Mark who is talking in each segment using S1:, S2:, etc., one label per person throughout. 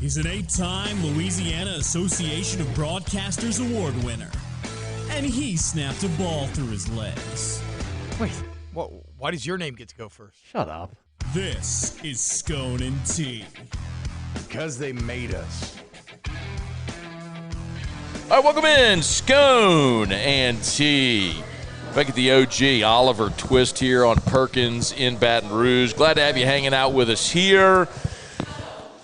S1: He's an 8-time Louisiana Association of Broadcasters Award winner. And he snapped a ball through his legs.
S2: Wait, why does your name get to go first?
S3: Shut up.
S1: This is Scone T.
S2: Because they made us.
S3: All right, welcome in, Scone T. Back at the OG, Oliver Twist here on Perkins in Baton Rouge. Glad to have you hanging out with us here.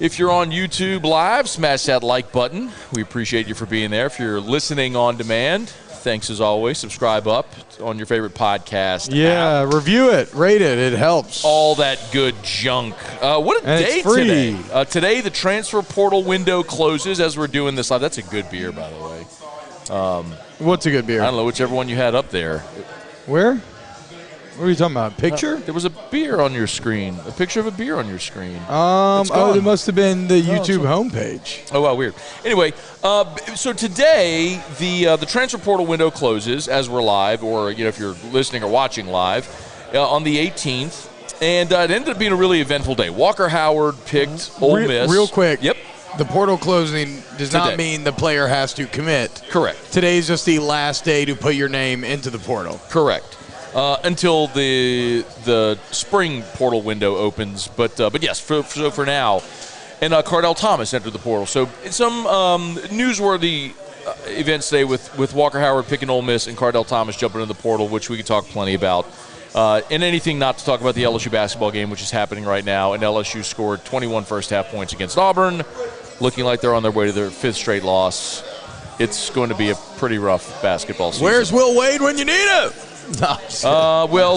S3: If you're on YouTube Live, smash that like button. We appreciate you for being there. If you're listening on demand, thanks as always. Subscribe up on your favorite podcast app.
S2: Review it, rate it. It helps.
S3: All that good junk. What a day today. Today, the transfer portal window closes as we're doing this live. That's a good beer, by the way.
S2: What's a good beer?
S3: I don't know, whichever one you had up there.
S2: Where? What are you talking about? Picture?
S3: There was a beer on your screen. A picture of a beer on your screen.
S2: It must have been the YouTube homepage.
S3: Oh, wow, weird. Anyway, so today the transfer portal window closes as we're live, or if you're listening or watching live, on the 18th, and it ended up being a really eventful day. Walker Howard picked Ole Miss.
S2: Real quick.
S3: Yep.
S2: The portal closing does not mean the player has to commit.
S3: Correct.
S2: Today's just the last day to put your name into the portal.
S3: Correct. Until the spring portal window opens, but yes, for now, and Cardell Thomas entered the portal. So some newsworthy events today with Walker Howard picking Ole Miss and Cardell Thomas jumping into the portal, which we could talk plenty about. And anything not to talk about the LSU basketball game, which is happening right now, and LSU scored 21 first-half points against Auburn, looking like they're on their way to their 5th straight loss. It's going to be a pretty rough basketball season.
S2: Where's Will Wade when you need him?
S3: No,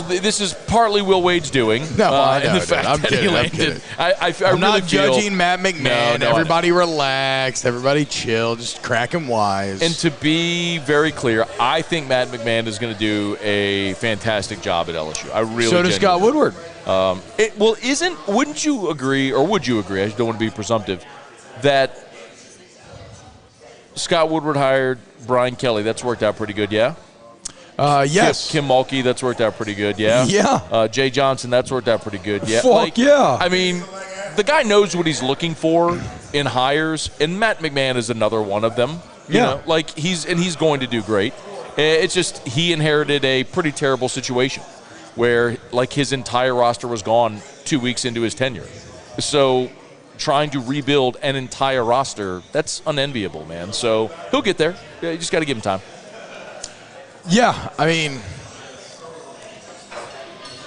S3: this is partly Will Wade's doing.
S2: No, I know.
S3: I'm kidding.
S2: I'm not judging Matt McMahon.
S3: No,
S2: everybody relaxed. Everybody chill. Just cracking wise.
S3: And to be very clear, I think Matt McMahon is going to do a fantastic job at LSU. I really.
S2: So does Scott Woodward.
S3: Wouldn't you agree, or would you agree? I just don't want to be presumptive that Scott Woodward hired Brian Kelly. That's worked out pretty good, yeah.
S2: Yes.
S3: Kim Mulkey, that's worked out pretty good, yeah?
S2: Yeah.
S3: Jay Johnson, that's worked out pretty good, yeah?
S2: Yeah.
S3: I mean, the guy knows what he's looking for in hires, and Matt McMahon is another one of them. You know, he's going to do great. It's just he inherited a pretty terrible situation where, his entire roster was gone 2 weeks into his tenure. So trying to rebuild an entire roster, that's unenviable, man. So he'll get there. You just got to give him time.
S2: Yeah, I mean,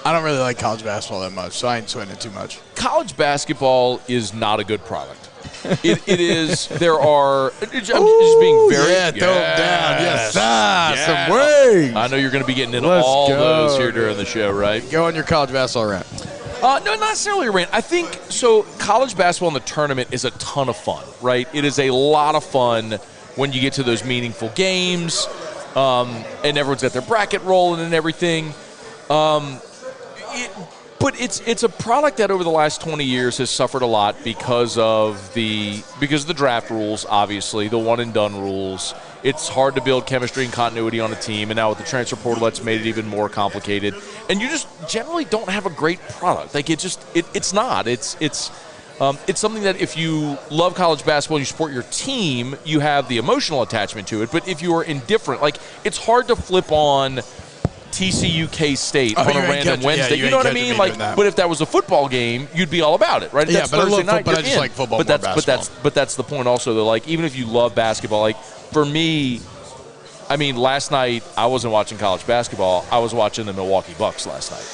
S2: I don't really like college basketball that much, so I ain't sweating it too much.
S3: College basketball is not a good product. It is. There are. I'm just being very.
S2: Yeah, throw them down. Yes. Some wings.
S3: I know you're going to be getting into all those here during the show, right?
S2: Go on your college basketball rant.
S3: No, not necessarily a rant. I think so. College basketball in the tournament is a ton of fun, right? It is a lot of fun when you get to those meaningful games. And everyone's got their bracket rolling and everything. But it's a product that over the last 20 years has suffered a lot because of the draft rules, obviously, the one-and-done rules. It's hard to build chemistry and continuity on a team, and now with the transfer portal, that's made it even more complicated. And you just generally don't have a great product. It's not. It's something that if you love college basketball and you support your team, you have the emotional attachment to it. But if you are indifferent, it's hard to flip on TCU K-State on a random Wednesday. You know what I mean? But if that was a football game, you'd be all about it, right?
S2: Yeah, but I just like football more basketball.
S3: But that's the point also, though. Even if you love basketball, for me, I mean, last night I wasn't watching college basketball. I was watching the Milwaukee Bucks last night.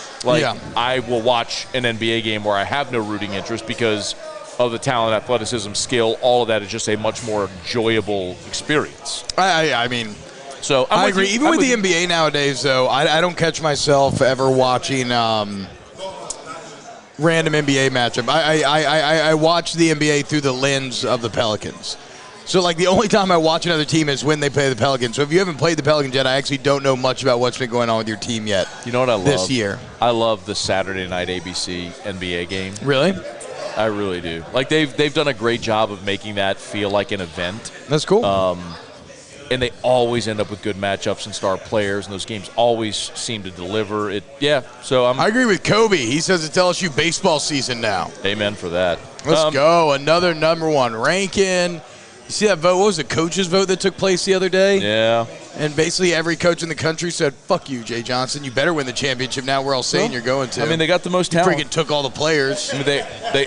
S3: I will watch an NBA game where I have no rooting interest because of the talent, athleticism, skill. All of that is just a much more enjoyable experience.
S2: I mean,
S3: so
S2: I agree. Even with the NBA nowadays, though, I don't catch myself ever watching random NBA matchup. I watch the NBA through the lens of the Pelicans. So, the only time I watch another team is when they play the Pelicans. So, if you haven't played the Pelicans yet, I actually don't know much about what's been going on with your team yet.
S3: You know what I love?
S2: This year.
S3: I love the Saturday night ABC NBA game.
S2: Really?
S3: I really do. They've done a great job of making that feel like an event.
S2: That's cool.
S3: And they always end up with good matchups and star players, and those games always seem to deliver. I agree
S2: with Kobe. He says it's LSU baseball season now.
S3: Amen for that.
S2: Let's go. Another number one ranking. You see that vote? What was the coach's vote that took place the other day?
S3: Yeah.
S2: And basically every coach in the country said, fuck you, Jay Johnson. You better win the championship now. We're all saying you're going to.
S3: I mean, they got the most talent.
S2: Freaking took all the players.
S3: I mean,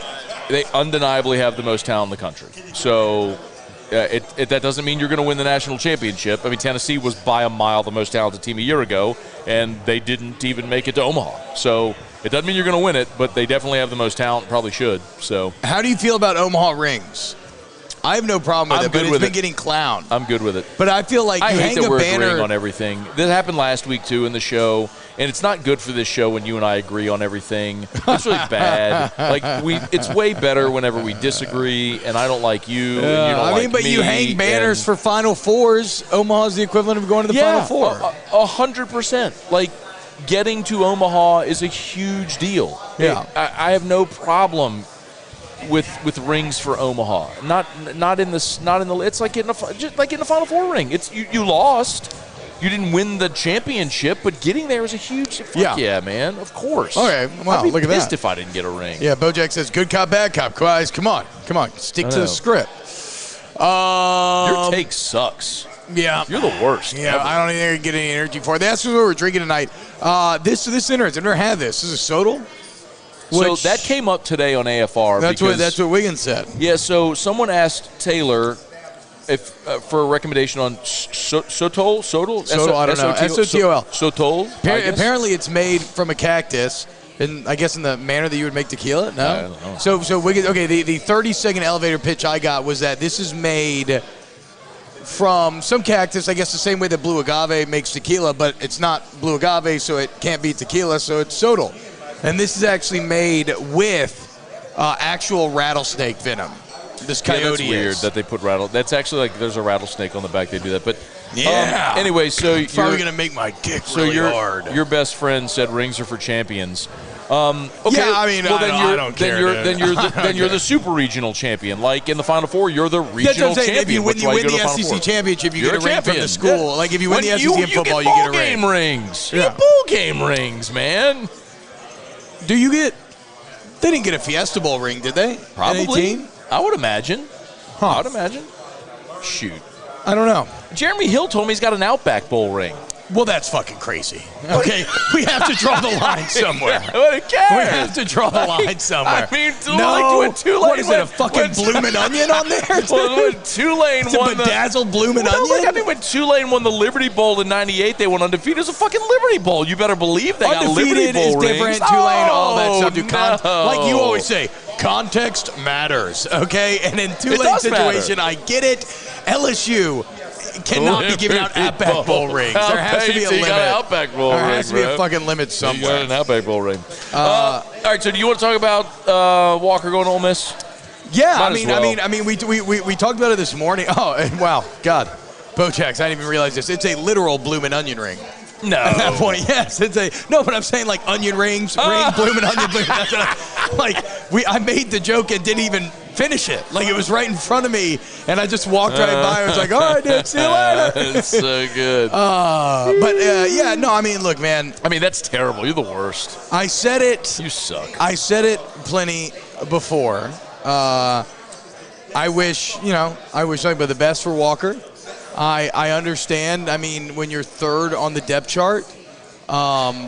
S3: they undeniably have the most talent in the country. So that doesn't mean you're going to win the national championship. I mean, Tennessee was by a mile the most talented team a year ago, and they didn't even make it to Omaha. So it doesn't mean you're going to win it, but they definitely have the most talent, probably should. So
S2: how do you feel about Omaha rings? I have no problem with it, but it's been getting clowned.
S3: I'm good with it.
S2: But I feel like
S3: I hate that we're
S2: banner
S3: agreeing on everything. That happened last week, too, in the show. And it's not good for this show when you and I agree on everything. It's really bad. It's way better whenever we disagree, and I don't like you, and you don't like me.
S2: But you hang banners for Final Fours. Omaha's the equivalent of going to the Final Four.
S3: 100%. Like, getting to Omaha is a huge deal.
S2: Yeah.
S3: I have no problem with rings for Omaha. Not in the it's like getting a Final Four ring. It's you lost. You didn't win the championship, but getting there is a huge yeah, man. Of course.
S2: Okay, wow,
S3: I'd be
S2: look at that.
S3: pissed if I didn't get a ring.
S2: Yeah, Bojack says, good cop, bad cop. Guys, come on. Stick to the script.
S3: Your take sucks.
S2: Yeah.
S3: You're the worst.
S2: Yeah, I don't even get any energy for it. That's what we're drinking tonight. This is interesting. I've never had this. This is Sodal.
S3: So that came up today on AFR.
S2: That's what Wiggins said.
S3: Yeah, so someone asked Taylor for a recommendation on Sotol?
S2: Sotol, I don't know. S-O-T-O-L.
S3: Sotol?
S2: Apparently it's made from a cactus, and I guess in the manner that you would make tequila? No?
S3: I don't know.
S2: So Wiggins, okay, the 30-second elevator pitch I got was that this is made from some cactus, I guess the same way that blue agave makes tequila, but it's not blue agave, so it can't be tequila, so it's Sotol. And this is actually made with actual rattlesnake venom. This coyote
S3: that's weird
S2: is.
S3: that they put That's actually like there's a rattlesnake on the back. They do that, but
S2: yeah.
S3: Anyway, so
S2: it's probably gonna make my dick really hard.
S3: Your best friend said rings are for champions. Okay,
S2: yeah, I mean, I don't care.
S3: Then you're the super regional champion. Like in the Final Four, you're the regional champion.
S2: If you win the SEC championship, you get a ring from the school.
S3: Yeah.
S2: Like if you win the SEC in football, you get a ring.
S3: Game rings. You get bowl game rings, man.
S2: Do you get? They didn't get a Fiesta Bowl ring, did they?
S3: Probably. I would imagine.
S2: Huh.
S3: I would imagine. Shoot.
S2: I don't know.
S3: Jeremy Hill told me he's got an Outback Bowl ring.
S2: Well, that's fucking crazy. Okay, we have to draw the line somewhere.
S3: Who cares?
S2: We have to draw the line somewhere.
S3: I mean,
S2: Tulane. What is it, a fucking bloomin' onion on there?
S3: When Tulane
S2: won the bedazzled bloomin' onion?
S3: I mean, when Tulane won the Liberty Bowl in '98, they went undefeated. It was a fucking Liberty Bowl. You better believe they got Liberty Bowl
S2: is different.
S3: rings.
S2: Tulane, all that stuff.
S3: No.
S2: Like you always say, context matters. Okay, and in Tulane's situation, I get it. LSU cannot be giving out Outback Bowl rings. There has to be a limit. There has to be a fucking limit somewhere.
S3: You got an Outback Bowl ring. All right, so do you want to talk about Walker going to Ole Miss?
S2: Yeah, I mean, we talked about it this morning. Oh, wow, God, Bojax, I didn't even realize this. It's a literal bloomin' onion ring.
S3: No.
S2: At that point, yes, it's a but I'm saying like onion rings, bloomin' onion. That's what I made the joke and didn't even finish it. Like it was right in front of me, and I just walked right by. I was like, all right, dude, see you later.
S3: It's so good.
S2: I mean, look, man.
S3: I mean, that's terrible. You're the worst.
S2: I said it.
S3: You suck.
S2: I said it plenty before. I wish nothing but the best for Walker. I understand. I mean, when you're third on the depth chart, that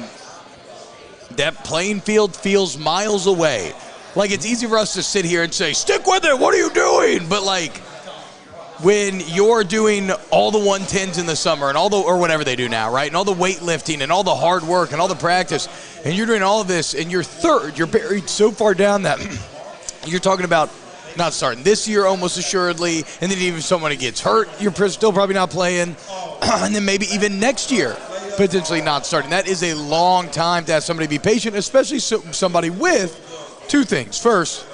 S2: playing field feels miles away. Like, it's easy for us to sit here and say, stick with it, what are you doing? But, like, when you're doing all the 110s in the summer and or whatever they do now, right, and all the weightlifting and all the hard work and all the practice, and you're doing all of this, and you're third, you're buried so far down that you're talking about not starting this year almost assuredly, and then even if somebody gets hurt, you're still probably not playing, and then maybe even next year potentially not starting. That is a long time to have somebody be patient, especially somebody with two things. First,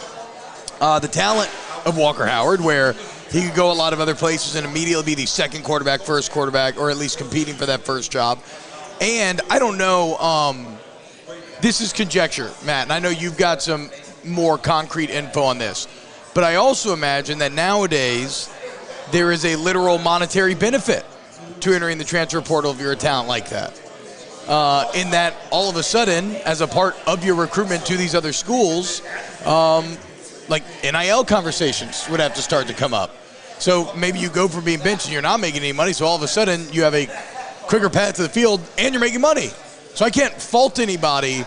S2: the talent of Walker Howard, where he could go a lot of other places and immediately be the second quarterback, first quarterback, or at least competing for that first job. And I don't know, this is conjecture, Matt, and I know you've got some more concrete info on this. But I also imagine that nowadays there is a literal monetary benefit to entering the transfer portal if you're a talent like that. In that all of a sudden, as a part of your recruitment to these other schools, like NIL conversations would have to start to come up. So maybe you go from being benched and you're not making any money, so all of a sudden you have a quicker path to the field and you're making money. So I can't fault anybody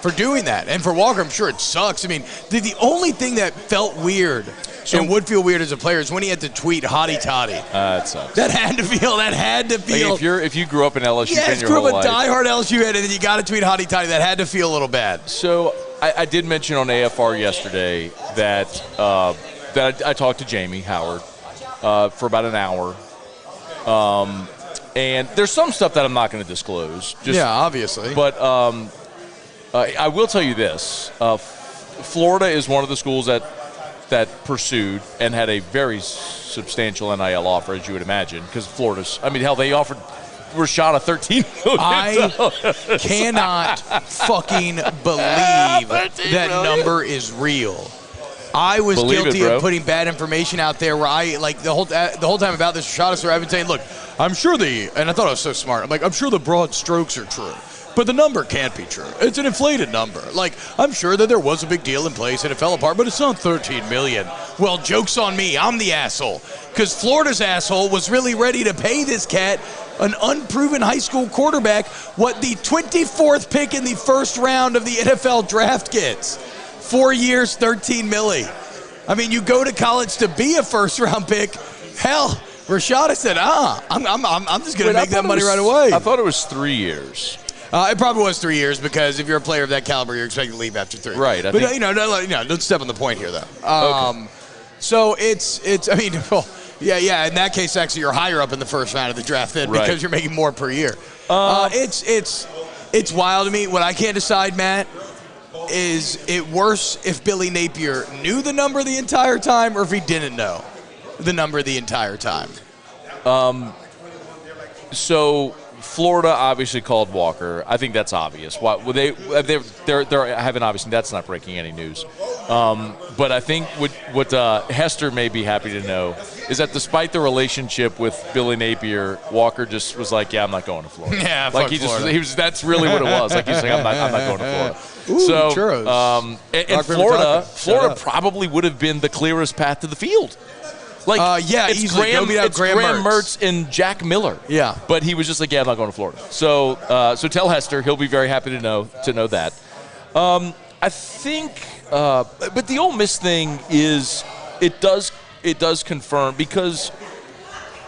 S2: for doing that. And for Walker, I'm sure it sucks. I mean, the only thing that felt weird and would feel weird as a player is when he had to tweet hotty toddy.
S3: That sucks.
S2: That had to feel.
S3: Like if you grew up in LSU,
S2: yes,
S3: your whole life,
S2: a diehard LSU head, and then you got to tweet hotty toddy. That had to feel a little bad.
S3: So I did mention on AFR yesterday that I talked to Jamie Howard for about an hour, and there's some stuff that I'm not going to disclose.
S2: Obviously.
S3: But I will tell you this: Florida is one of the schools that pursued and had a very substantial NIL offer, as you would imagine, because Florida's. I mean, hell, they offered Rashad $13 million.
S2: I cannot fucking believe that number is real. I was guilty of putting bad information out there where I, like, the whole time about this Rashad story, I've been saying, look, I'm sure and I thought I was so smart. I'm like, I'm sure the broad strokes are true. But the number can't be true. It's an inflated number. Like, I'm sure that there was a big deal in place and it fell apart, but it's not $13 million. Well, joke's on me. I'm the asshole. Because Florida's asshole was really ready to pay this cat, an unproven high school quarterback, what the 24th pick in the first round of the NFL draft gets. 4 years, $13 million. I mean, you go to college to be a first-round pick. Hell, Rashad said, I'm just going to make that money right away.
S3: I thought it was 3 years.
S2: It probably was 3 years because if you're a player of that caliber, you're expected to leave after 3.
S3: Right.
S2: But don't step on the point here, though.
S3: Okay.
S2: So it's. I mean, well, yeah. In that case, actually, you're higher up in the first round of the draft then because you're making more per year. It's wild to me. What I can't decide, Matt, is it worse if Billy Napier knew the number the entire time or if he didn't know the number the entire time?
S3: So Florida obviously called Walker. I think that's obvious. Why they haven't obviously. That's not breaking any news. But I think what Hester may be happy to know is that despite the relationship with Billy Napier, Walker just was like, "Yeah, I'm not going to Florida."
S2: Yeah,
S3: like he was. That's really what it was. Like he's like, "I'm not going to Florida."
S2: Ooh,
S3: so
S2: churros.
S3: And Florida probably would have been the clearest path to the field. Like, it's
S2: easily.
S3: Graham Mertz and Jack Miller.
S2: Yeah.
S3: But he was just like, yeah, I'm not going to Florida. So tell Hester. He'll be very happy to know that. I think, but the Ole Miss thing is, it does confirm because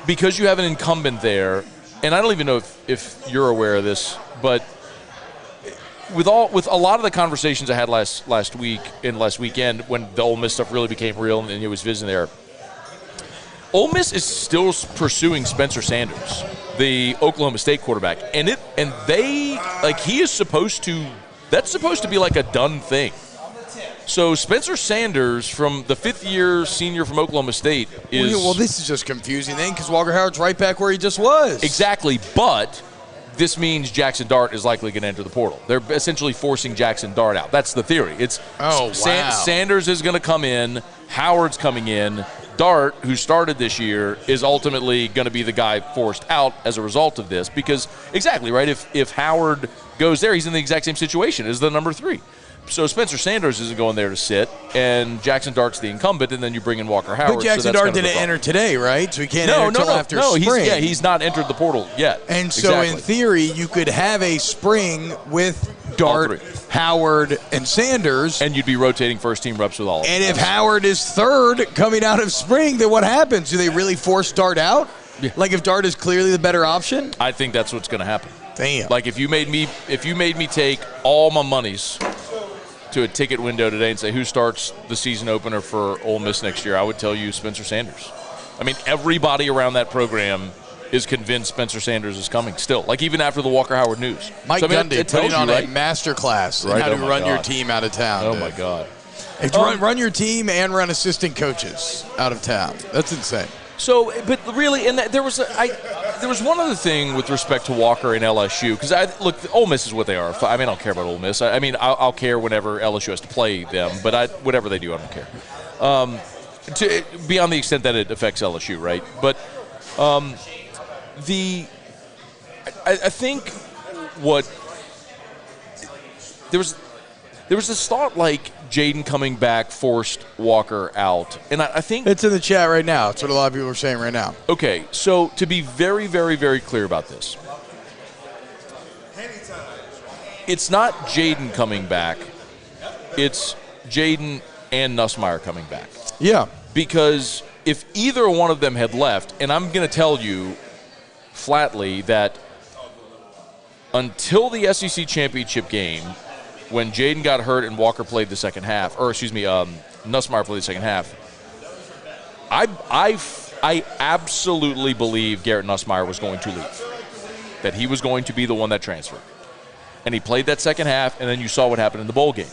S3: you have an incumbent there, and I don't even know if you're aware of this, but with a lot of the conversations I had last weekend when the Ole Miss stuff really became real and it was visiting there, Ole Miss is still pursuing Spencer Sanders, the Oklahoma State quarterback, and he is supposed to. That's supposed to be like a done thing. So Spencer Sanders, from the fifth-year senior from Oklahoma State, is
S2: well. This is just confusing then because Walker Howard's right back where he just was.
S3: Exactly, but this means Jackson Dart is likely going to enter the portal. They're essentially forcing Jackson Dart out. That's the theory. Sanders is going to come in. Howard's coming in. Dart, who started this year, is ultimately going to be the guy forced out as a result of this because, exactly, right, if Howard goes there, he's in the exact same situation as the number 3. So Spencer Sanders isn't going there to sit, and Jackson Dart's the incumbent, and then you bring in Walker Howard.
S2: But Jackson Dart didn't enter today, right? So he can't enter until after spring.
S3: He's not entered the portal yet.
S2: And so in theory, you could have a spring with Dart, Howard, and Sanders.
S3: And you'd be rotating first-team reps with all of them.
S2: And if Howard is third coming out of spring, then what happens? Do they really force Dart out? Yeah. Like if Dart is clearly the better option?
S3: I think that's what's going to happen.
S2: Damn.
S3: Like if you made me take all my monies to a ticket window today and say who starts the season opener for Ole Miss next year, I would tell you Spencer Sanders. I mean, everybody around that program is convinced Spencer Sanders is coming still. Like even after the Walker Howard news.
S2: Mike Gundy putting on a master class on how to run your team out of town.
S3: Oh my God.
S2: Run your team and run assistant coaches out of town. That's insane.
S3: So, but really, and there was one other thing with respect to Walker and LSU because look, Ole Miss is what they are. I mean, I don't care about Ole Miss. I mean, I'll care whenever LSU has to play them, but whatever they do, I don't care. Beyond the extent that it affects LSU, right? But I think what there was there was this thought like Jaden coming back forced Walker out. And I think
S2: it's in the chat right now. That's what a lot of people are saying right now.
S3: Okay, so to be very, very, very clear about this, it's not Jaden coming back. It's Jaden and Nussmeier coming back.
S2: Yeah.
S3: Because if either one of them had left, and I'm going to tell you flatly that until the SEC championship game, when Jaden got hurt and Walker played the second half, or excuse me, Nussmeier played the second half, I absolutely believe Garrett Nussmeier was going to leave, that he was going to be the one that transferred. And he played that second half, and then you saw what happened in the bowl game.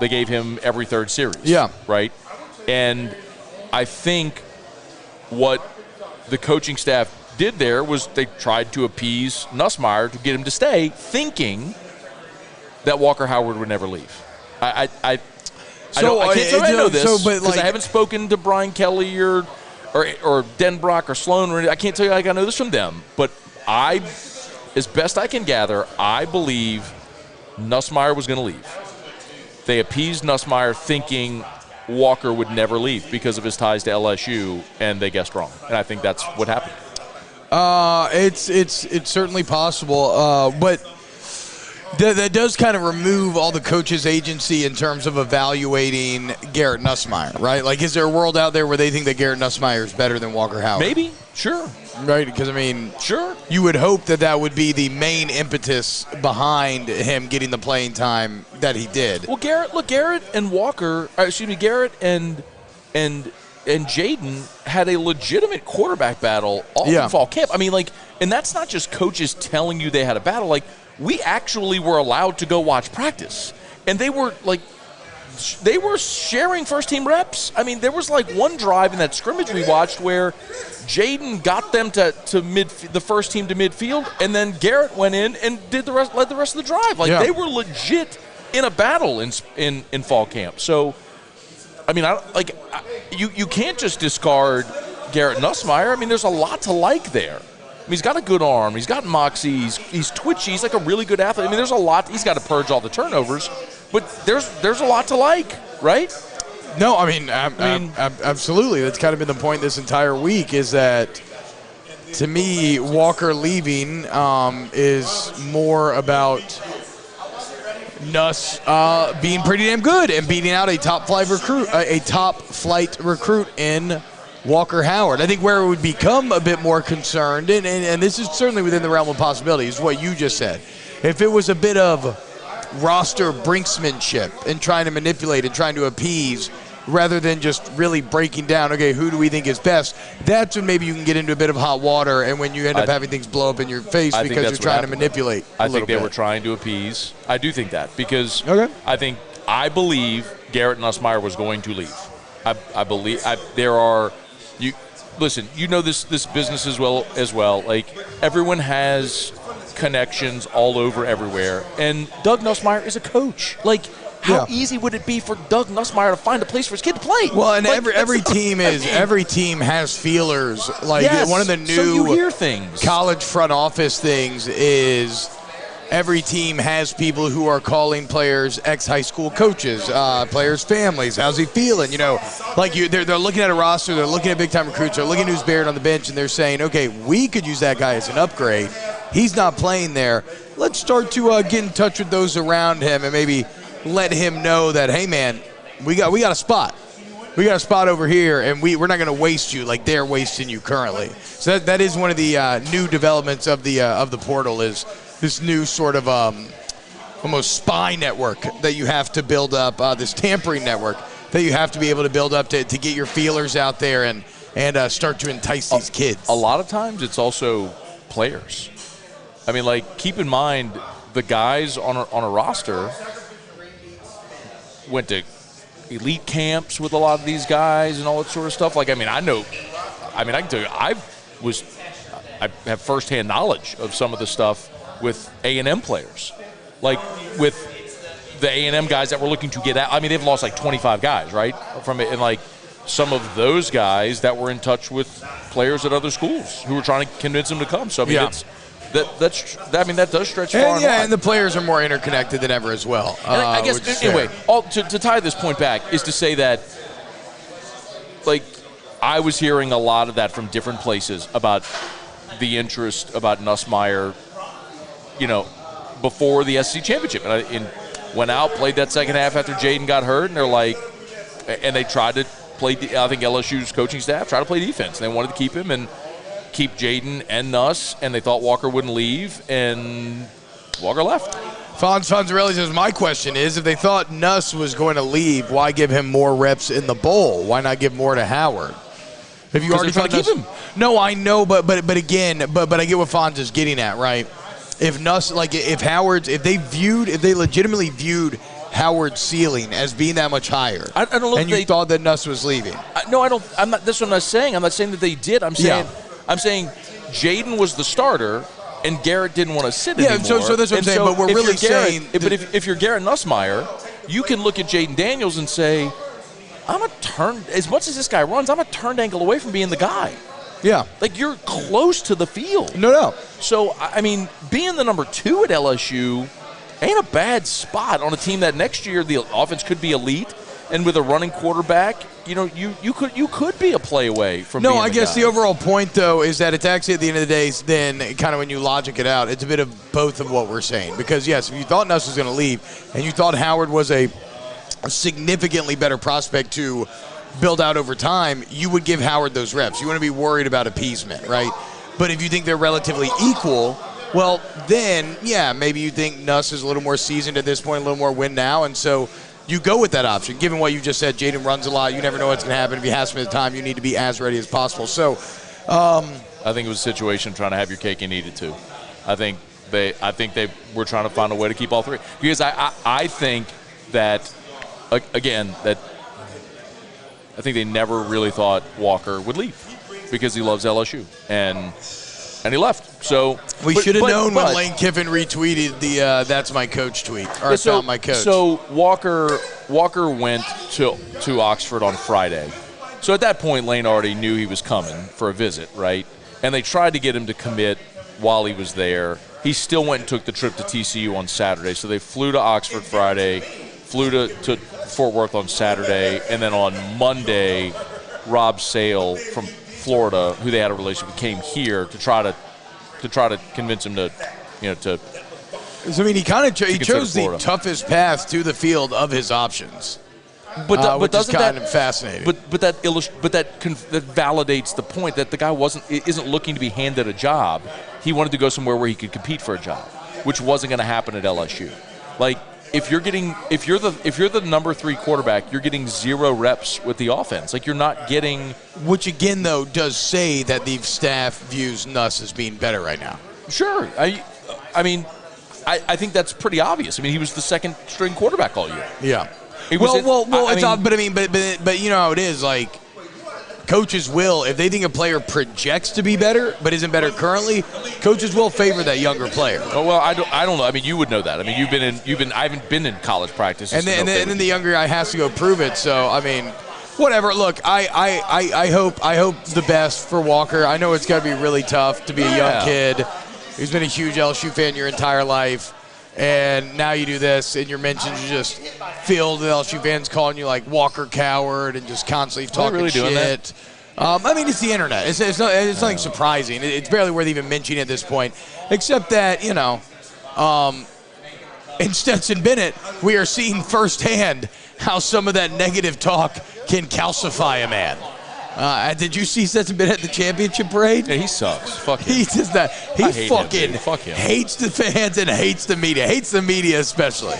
S3: They gave him every third series.
S2: Yeah.
S3: Right? And I think what the coaching staff did there was they tried to appease Nussmeier to get him to stay, thinking that Walker Howard would never leave. I can't tell you I know this because I haven't spoken to Brian Kelly or Denbrock or Sloan. I can't tell you I know this from them. But as best I can gather, I believe Nussmeier was going to leave. They appeased Nussmeier thinking Walker would never leave because of his ties to LSU, and they guessed wrong. And I think that's what happened.
S2: It's certainly possible, but that does kind of remove all the coaches' agency in terms of evaluating Garrett Nussmeier, right? Like, is there a world out there where they think that Garrett Nussmeier is better than Walker Howard?
S3: Maybe, sure.
S2: Right, because, I mean,
S3: sure,
S2: you would hope that would be the main impetus behind him getting the playing time that he did.
S3: Well, Garrett and Walker, Garrett and Jaden had a legitimate quarterback battle all in fall camp. I mean, and that's not just coaches telling you they had a battle. Like, we actually were allowed to go watch practice, and they were sharing first-team reps. I mean, there was one drive in that scrimmage we watched where Jaden got them to the first team to midfield, and then Garrett went in and led the rest of the drive. They were legit in a battle in fall camp. So, I mean, you can't just discard Garrett Nussmeier. I mean, there's a lot to like there. I mean, he's got a good arm. He's got moxie. He's twitchy. He's like a really good athlete. I mean, there's a lot. He's got to purge all the turnovers. But there's a lot to like, right?
S2: No, I mean, absolutely. That's kind of been the point this entire week is that, to me, Walker leaving is more about Nuss being pretty damn good and beating out a top-flight recruit in Walker Howard. I think where it would become a bit more concerned, and this is certainly within the realm of possibilities, is what you just said. If it was a bit of roster brinksmanship and trying to manipulate and trying to appease rather than just really breaking down, okay, who do we think is best, that's when maybe you can get into a bit of hot water and when you end up having things blow up in your face because you're trying to manipulate
S3: I think they were trying to appease. I do think that because I believe Garrett Nussmeier was going to leave. I believe there are listen, you know this business as well. Like, everyone has connections all over everywhere, and Doug Nussmeier is a coach. Like, how easy would it be for Doug Nussmeier to find a place for his kid to play?
S2: Well, and every team has feelers. Like, one of the new college front office things is every team has people who are calling players ex-high school coaches, players' families. How's he feeling? You know, like they're looking at a roster, they're looking at big-time recruits, they're looking at who's buried on the bench, and they're saying, okay, we could use that guy as an upgrade. He's not playing there. Let's start to get in touch with those around him and maybe let him know that, hey, man, we got a spot. We got a spot over here, and we're not going to waste you like they're wasting you currently. So that is one of the new developments of the portal is this new sort of almost spy network that you have to build up, this tampering network that you have to be able to build up to get your feelers out there and start to entice these kids.
S3: A lot of times it's also players. I mean, like, keep in mind the guys on a roster went to elite camps with a lot of these guys and all that sort of stuff. Like, I can tell you, I have firsthand knowledge of some of the stuff with A&M players, like with the A&M guys that were looking to get out. I mean, they've lost like 25 guys, right, from it, and like some of those guys that were in touch with players at other schools who were trying to convince them to come. So I mean, that does stretch far.
S2: And, and the players are more interconnected than ever as well.
S3: And I guess anyway, to tie this point back is to say that, like, I was hearing a lot of that from different places about the interest about Nussmeier, before the SEC championship, and went out, played that second half after Jaden got hurt, and they're like, and they tried to play. I think LSU's coaching staff tried to play defense. And they wanted to keep him and keep Jaden and Nuss, and they thought Walker wouldn't leave, and Walker left.
S2: Fonzarelli says, my question is, if they thought Nuss was going to leave, why give him more reps in the bowl? Why not give more to Howard? If you already
S3: thought
S2: to keep him. No, I know, but again, but I get what Fonz is getting at, right? If Nuss, like, if they legitimately viewed Howard's ceiling as being that much higher,
S3: I don't know.
S2: And you thought that Nuss was leaving.
S3: No, I don't. I'm not. That's what I'm not saying. I'm not saying that they did. I'm saying Jaden was the starter, and Garrett didn't want to sit anymore.
S2: Yeah, so that's what I'm saying. But we're really saying,
S3: but if you're Garrett Nussmeier, you can look at Jaden Daniels and say, I'm a turn. As much as this guy runs, I'm a turned ankle away from being the guy.
S2: Yeah.
S3: Like, you're close to the field.
S2: No.
S3: So, I mean, being the number 2 at LSU ain't a bad spot on a team that next year the offense could be elite, and with a running quarterback, you could be a play away from being
S2: I guess
S3: guy.
S2: the overall point, though, is that it's actually at the end of the day, then kind of when you logic it out, it's a bit of both of what we're saying. Because, yes, if you thought Nuss was going to leave and you thought Howard was a significantly better prospect to build out over time, you would give Howard those reps. You want to be worried about appeasement, right? But if you think they're relatively equal, well, then, yeah, maybe you think Nuss is a little more seasoned at this point, a little more win now, and so you go with that option. Given what you just said, Jaden runs a lot. You never know what's going to happen. If he has some of the time, you need to be as ready as possible. So,
S3: I think it was a situation trying to have your cake and eat it too. I think they were trying to find a way to keep all three, because I think that, again, that I think they never really thought Walker would leave because he loves LSU, and he left. So
S2: we should have known when Lane Kiffin retweeted the "That's my coach" tweet, or found my coach.
S3: So Walker went to Oxford on Friday. So at that point, Lane already knew he was coming for a visit, right? And they tried to get him to commit while he was there. He still went and took the trip to TCU on Saturday. So they flew to Oxford Friday, flew to Fort Worth on Saturday, and then on Monday, Rob Sale from Florida, who they had a relationship with, came here to try to convince him to.
S2: I mean, he chose the toughest path to the field of his options, which is kind of fascinating.
S3: But that validates the point that the guy isn't looking to be handed a job. He wanted to go somewhere where he could compete for a job, which wasn't going to happen at LSU. Like, if you're the number 3 quarterback, you're getting 0 reps with the offense. Like, you're not getting.
S2: Which again, though, does say that the staff views Nuss as being better right now.
S3: Sure, I mean, I think that's pretty obvious. I mean, he was the second string quarterback all year.
S2: Yeah. But you know how it is. Like, coaches will, if they think a player projects to be better but isn't better currently, coaches will favor that younger player.
S3: Oh, well, I don't know. I mean, you would know that. I mean, I haven't been in college practice.
S2: And then the younger guy has to go prove it. So, I mean, whatever. Look, I hope the best for Walker. I know it's got to be really tough to be a young kid who's been a huge LSU fan your entire life. And now you do this, and your mentions just filled with LSU fans calling you like Walker Coward and just constantly talking
S3: really
S2: shit.
S3: Doing that?
S2: I mean, it's the internet. It's nothing surprising. It's barely worth even mentioning at this point, except that, in Stetson Bennett, we are seeing firsthand how some of that negative talk can calcify a man. Did you see Stetson Bennett at the championship parade?
S3: Yeah, he sucks. Fuck him.
S2: He does that. He fucking
S3: hates
S2: the fans and hates the media. Hates the media especially.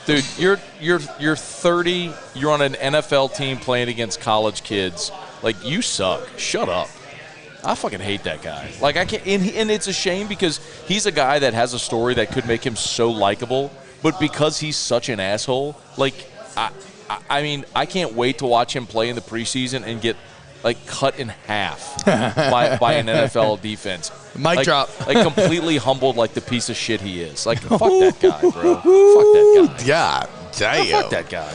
S3: Dude, you're 30. You're on an NFL team playing against college kids. Like, you suck. Shut up. I fucking hate that guy. Like, I can't. And it's a shame because he's a guy that has a story that could make him so likable. But because he's such an asshole, like, I mean, I can't wait to watch him play in the preseason and get, like, cut in half by an NFL defense.
S2: Mic drop.
S3: Like, completely humbled like the piece of shit he is. Like, fuck that guy, bro. Fuck that guy.
S2: God damn.
S3: Oh, fuck that guy.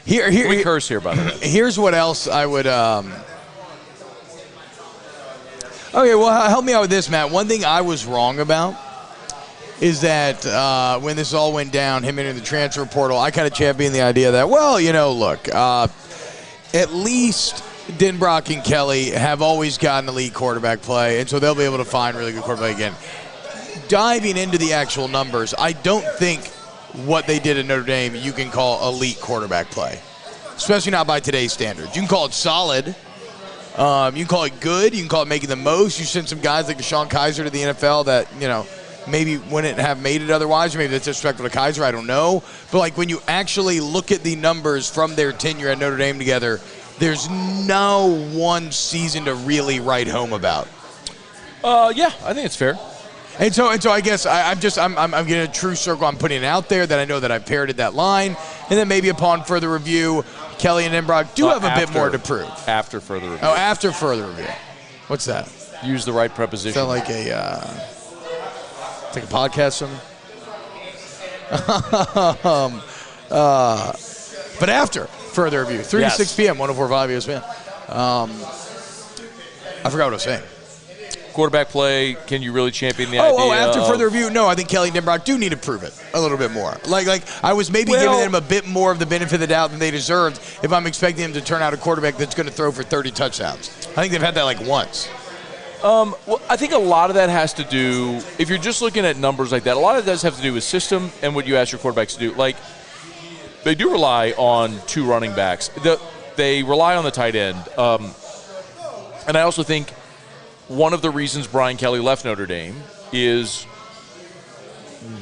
S3: We curse here, by the way.
S2: Here's what else I would Okay, well, help me out with this, Matt. One thing I was wrong about is that when this all went down, him entering the transfer portal, I kind of championed the idea that, well, look, at least Denbrock and Kelly have always gotten elite quarterback play, and so they'll be able to find really good quarterback again. Diving into the actual numbers, I don't think what they did at Notre Dame you can call elite quarterback play, especially not by today's standards. You can call it solid. You can call it good. You can call it making the most. You send some guys like Deshaun Kaiser to the NFL that, maybe wouldn't have made it otherwise, or maybe that's disrespectful to Kaiser, I don't know. But, like, when you actually look at the numbers from their tenure at Notre Dame together, there's no one season to really write home about.
S3: Yeah, I think it's fair.
S2: And so I guess I'm getting a true circle. I'm putting it out there that I know that I've parroted that line. And then maybe upon further review, Kelly and Denbrock do have a bit more to prove.
S3: After further review.
S2: Oh, after further review. What's that?
S3: Use the right preposition.
S2: Is that like a podcast something? But after further review, 3 to 6 p.m., 104.5 ESPN. I forgot what I was saying.
S3: Quarterback play, can you really champion the idea?
S2: Oh, after further review, no, I think Kelly and Denbrock do need to prove it a little bit more. Like I was maybe giving them a bit more of the benefit of the doubt than they deserved if I'm expecting them to turn out a quarterback that's going to throw for 30 touchdowns. I think they've had that like once.
S3: Well, I think a lot of that has to do, if you're just looking at numbers like that, a lot of that does have to do with system and what you ask your quarterbacks to do. Like, they do rely on 2 running backs. They rely on the tight end. And I also think one of the reasons Brian Kelly left Notre Dame is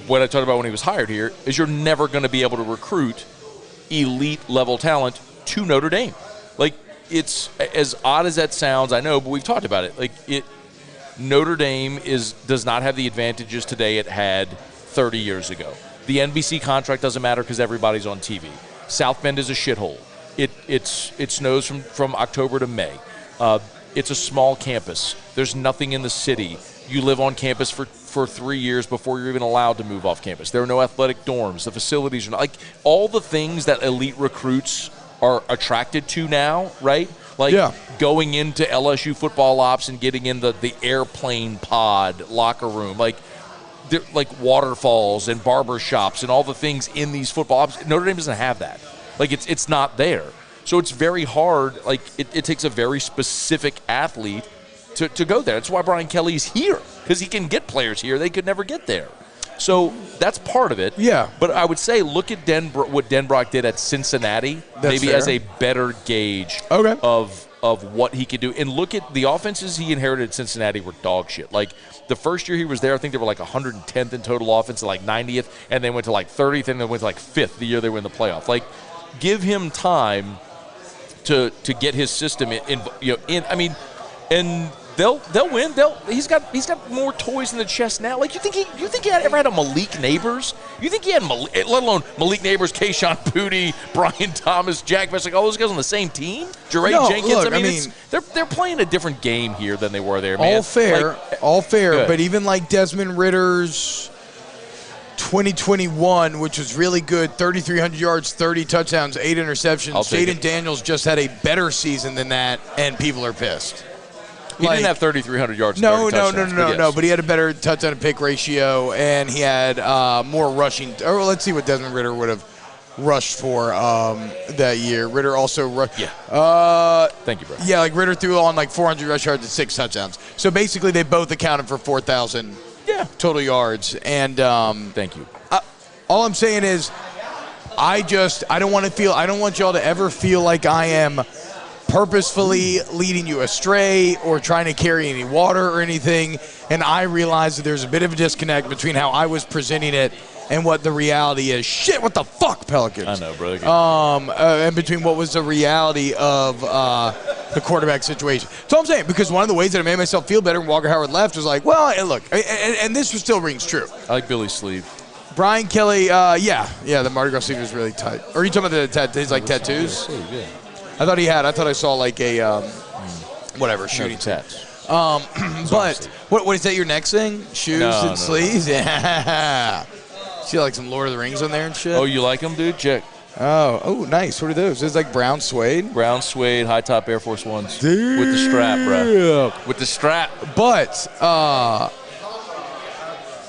S3: what I talked about when he was hired here, is you're never going to be able to recruit elite-level talent to Notre Dame. Like, it's as odd as that sounds, I know, but we've talked about it. Like, Notre Dame does not have the advantages today it had 30 years ago. The NBC contract doesn't matter because everybody's on TV. South Bend is a shithole. It snows from October to May. It's a small campus. There's nothing in the city. You live on campus for 3 years before you're even allowed to move off campus. There are no athletic dorms. The facilities are not, like, all the things that elite recruits are attracted to now, right? Like going into LSU football ops and getting in the airplane pod locker room, like waterfalls and barber shops and all the things in these football ops. Notre Dame doesn't have that. Like, it's not there. So it's very hard. Like, it takes a very specific athlete to go there. That's why Brian Kelly's here, because he can get players here they could never get there. So that's part of it.
S2: Yeah.
S3: But I would say look at what Denbrock did at Cincinnati, maybe as a better gauge of what he could do. And look at the offenses he inherited at Cincinnati were dog shit. Like, the first year he was there, I think they were like 110th in total offense, like 90th, and they went to like 30th, and then went to like 5th the year they were in the playoff. Like, give him time to get his system in. And they'll win. He's got more toys in the chest now. Like, you think he ever had a Malik Neighbors? You think he had let alone Malik Neighbors, Kayshon Boutte, Brian Thomas, Jack Vesh, like all those guys on the same team? Jeray Jenkins. Look, they're playing a different game here than they were there, man.
S2: All fair. But even like Desmond Ritter's 2021, which was really good, 3,300 yards, 30 touchdowns, 8 interceptions. Jaden Daniels just had a better season than that, and people are pissed.
S3: He didn't have 3,300 yards.
S2: No. But he had a better touchdown to pick ratio, and he had more rushing. Let's see what Desmond Ritter would have rushed for that year. Ritter also rushed.
S3: Yeah. Thank you, bro.
S2: Yeah, like Ritter threw on like 400 rush yards and 6 touchdowns. So basically, they both accounted for 4,000 total yards. And
S3: thank you.
S2: All I'm saying is, I don't want y'all to ever feel like I am purposefully leading you astray or trying to carry any water or anything. And I realize that there's a bit of a disconnect between how I was presenting it and what the reality is. Shit, what the fuck, Pelicans?
S3: I know, bro.
S2: And between what was the reality of the quarterback situation. So I'm saying, because one of the ways that I made myself feel better when Walker Howard left was like, well, and look, and this still rings true.
S3: I like Billy's sleeve.
S2: Brian Kelly, the Mardi Gras sleeve is really tight. Or are you talking about his like tattoos?
S3: Yeah.
S2: I thought I saw like a shooting
S3: tats.
S2: But what is that? Your next thing? Shoes and sleeves? Yeah. See like some Lord of the Rings on there and shit.
S3: Oh, you like them, dude? Check.
S2: Oh, nice. What are those? Those like brown suede?
S3: Brown suede, high top Air Force Ones. Damn. With the strap, bro. With the strap.
S2: But,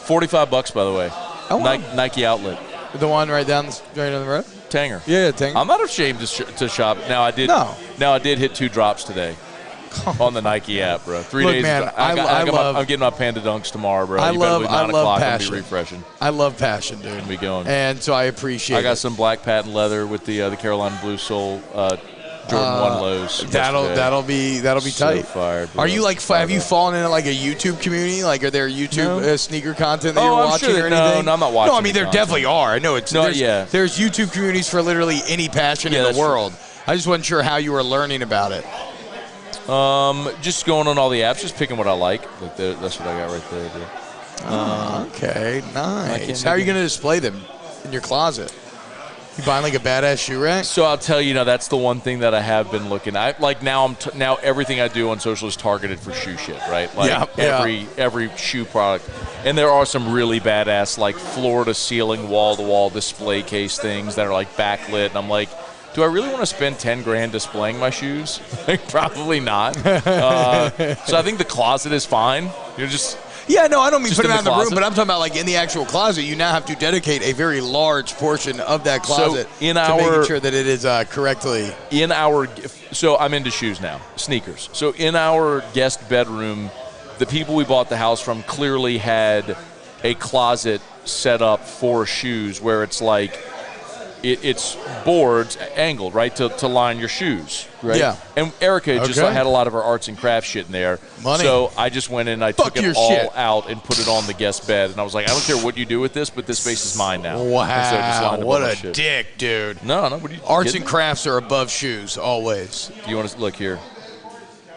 S3: $45, by the way.
S2: Oh, wow.
S3: Nike outlet.
S2: The one right down the road?
S3: Tanger.
S2: Yeah, Tanger.
S3: I'm not ashamed to shop. Now I did.
S2: No.
S3: Now I did hit 2 drops today on the Nike app, bro. 3 days.
S2: Man,
S3: I'm getting my Panda Dunks tomorrow, bro.
S2: I love
S3: 9 o'clock.
S2: passion.
S3: I'll be refreshing.
S2: I love passion, dude.
S3: I'll be going.
S2: And so I appreciate.
S3: I got some black patent leather with the Carolina Blue Sole Jordan 1 lows.
S2: That'll be
S3: so
S2: tight.
S3: Fired, bro.
S2: Are you like? Have you fallen into like a YouTube community? Like, are there YouTube sneaker content that you're watching or anything?
S3: No, I'm not watching.
S2: No, I mean there definitely are. I know it's. There's YouTube communities for literally any passion in the world.
S3: True.
S2: I just wasn't sure how you were learning about it.
S3: Just going on all the apps, just picking what I like. That's what I got right there, dude.
S2: Okay, nice. How are you going to display them in your closet? You buying like a badass shoe rack?
S3: So I'll tell you, that's the one thing that I have been looking at. Like now, now everything I do on social is targeted for shoe shit, right? Like every shoe product. And there are some really badass, like floor-to-ceiling, wall-to-wall display case things that are like backlit. And I'm like, do I really want to spend $10,000 displaying my shoes? Like, probably not. So I think the closet is fine. You're just.
S2: Yeah, no, I don't mean put them out in the room,
S3: closet.
S2: but I'm talking about like in the actual closet. You now have to dedicate a very large portion of that closet to making sure that it is correctly.
S3: So I'm into shoes now, sneakers. So in our guest bedroom, the people we bought the house from clearly had a closet set up for shoes where it's like it's boards angled, right, to line your shoes, right?
S2: Yeah.
S3: And Erica just had a lot of her arts and crafts shit in there.
S2: Money.
S3: So I just went in and I took it all out and put it on the guest bed. And I was like, I don't care what you do with this, but this space is mine now.
S2: Wow. What a dick, dude.
S3: No. What are you
S2: Arts and crafts are above shoes, always.
S3: Do you want to look here?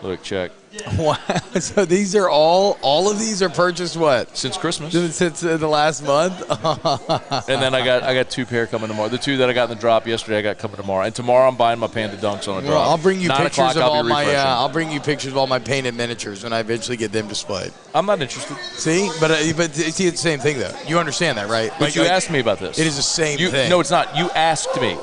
S3: Look, check.
S2: Wow. So these are all of these are purchased what?
S3: Since Christmas.
S2: Since the last month?
S3: And then I got 2 pair coming tomorrow. The 2 that I got in the drop yesterday, I got coming tomorrow. And tomorrow I'm buying my Panda Dunks on a drop.
S2: Well, I'll bring you
S3: 9
S2: pictures of all my
S3: I'll
S2: bring you pictures of all my painted miniatures when I eventually get them displayed.
S3: I'm not interested.
S2: See? But see, it's the same thing though. You understand that, right?
S3: But you asked me about this.
S2: It is the same thing.
S3: No, it's not. You asked me.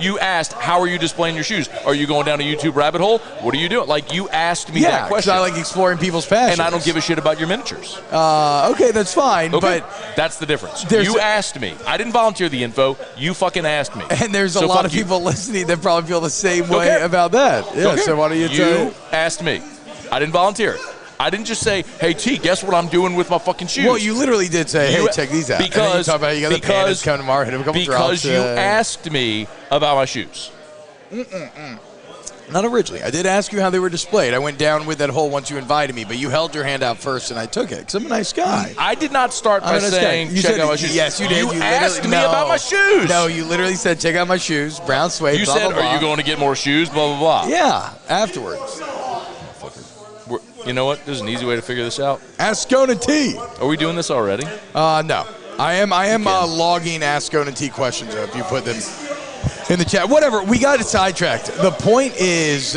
S3: You asked, how are you displaying your shoes? Are you going down a YouTube rabbit hole? What are you doing? Like, you asked me that question.
S2: I like exploring people's passions.
S3: And I don't give a shit about your miniatures.
S2: Okay, that's fine.
S3: Okay.
S2: But
S3: that's the difference. You asked me. I didn't volunteer the info. You fucking asked me.
S2: And there's a lot of people listening that probably feel the same way about that. Yeah, so why don't you tell
S3: You asked me. I didn't volunteer. I didn't just say, hey, T, guess what I'm doing with my fucking shoes?
S2: Well, you literally did say, hey, check these out.
S3: Because,
S2: you talk about you got the Pandas coming tomorrow, hit a couple drops.
S3: Because you asked me about my shoes.
S2: Not originally. I did ask you how they were displayed. I went down with that hole once you invited me, but you held your hand out first, and I took it because I'm a nice guy.
S3: I did not start by saying, check out my shoes.
S2: Yes, you did.
S3: You asked me about my shoes.
S2: No, you literally said, check out my shoes, brown suede,
S3: You said, are you going to get more shoes, blah, blah, blah.
S2: Yeah, afterwards.
S3: You know what? There's an easy way to figure this out.
S2: Ask Scone T.
S3: Are we doing this already?
S2: No. I am logging Ask Scone T questions if you put them in the chat. Whatever. We got it sidetracked. The point is,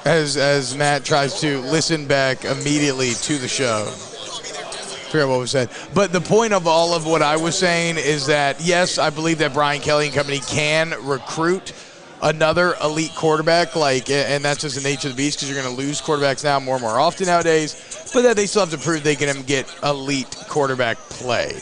S2: as Matt tries to listen back immediately to the show. I forget what was said. But the point of all of what I was saying is that, yes, I believe that Brian Kelly and company can recruit another elite quarterback, and that's just the nature of the beast because you're going to lose quarterbacks now more and more often nowadays, but that they still have to prove they can get elite quarterback play.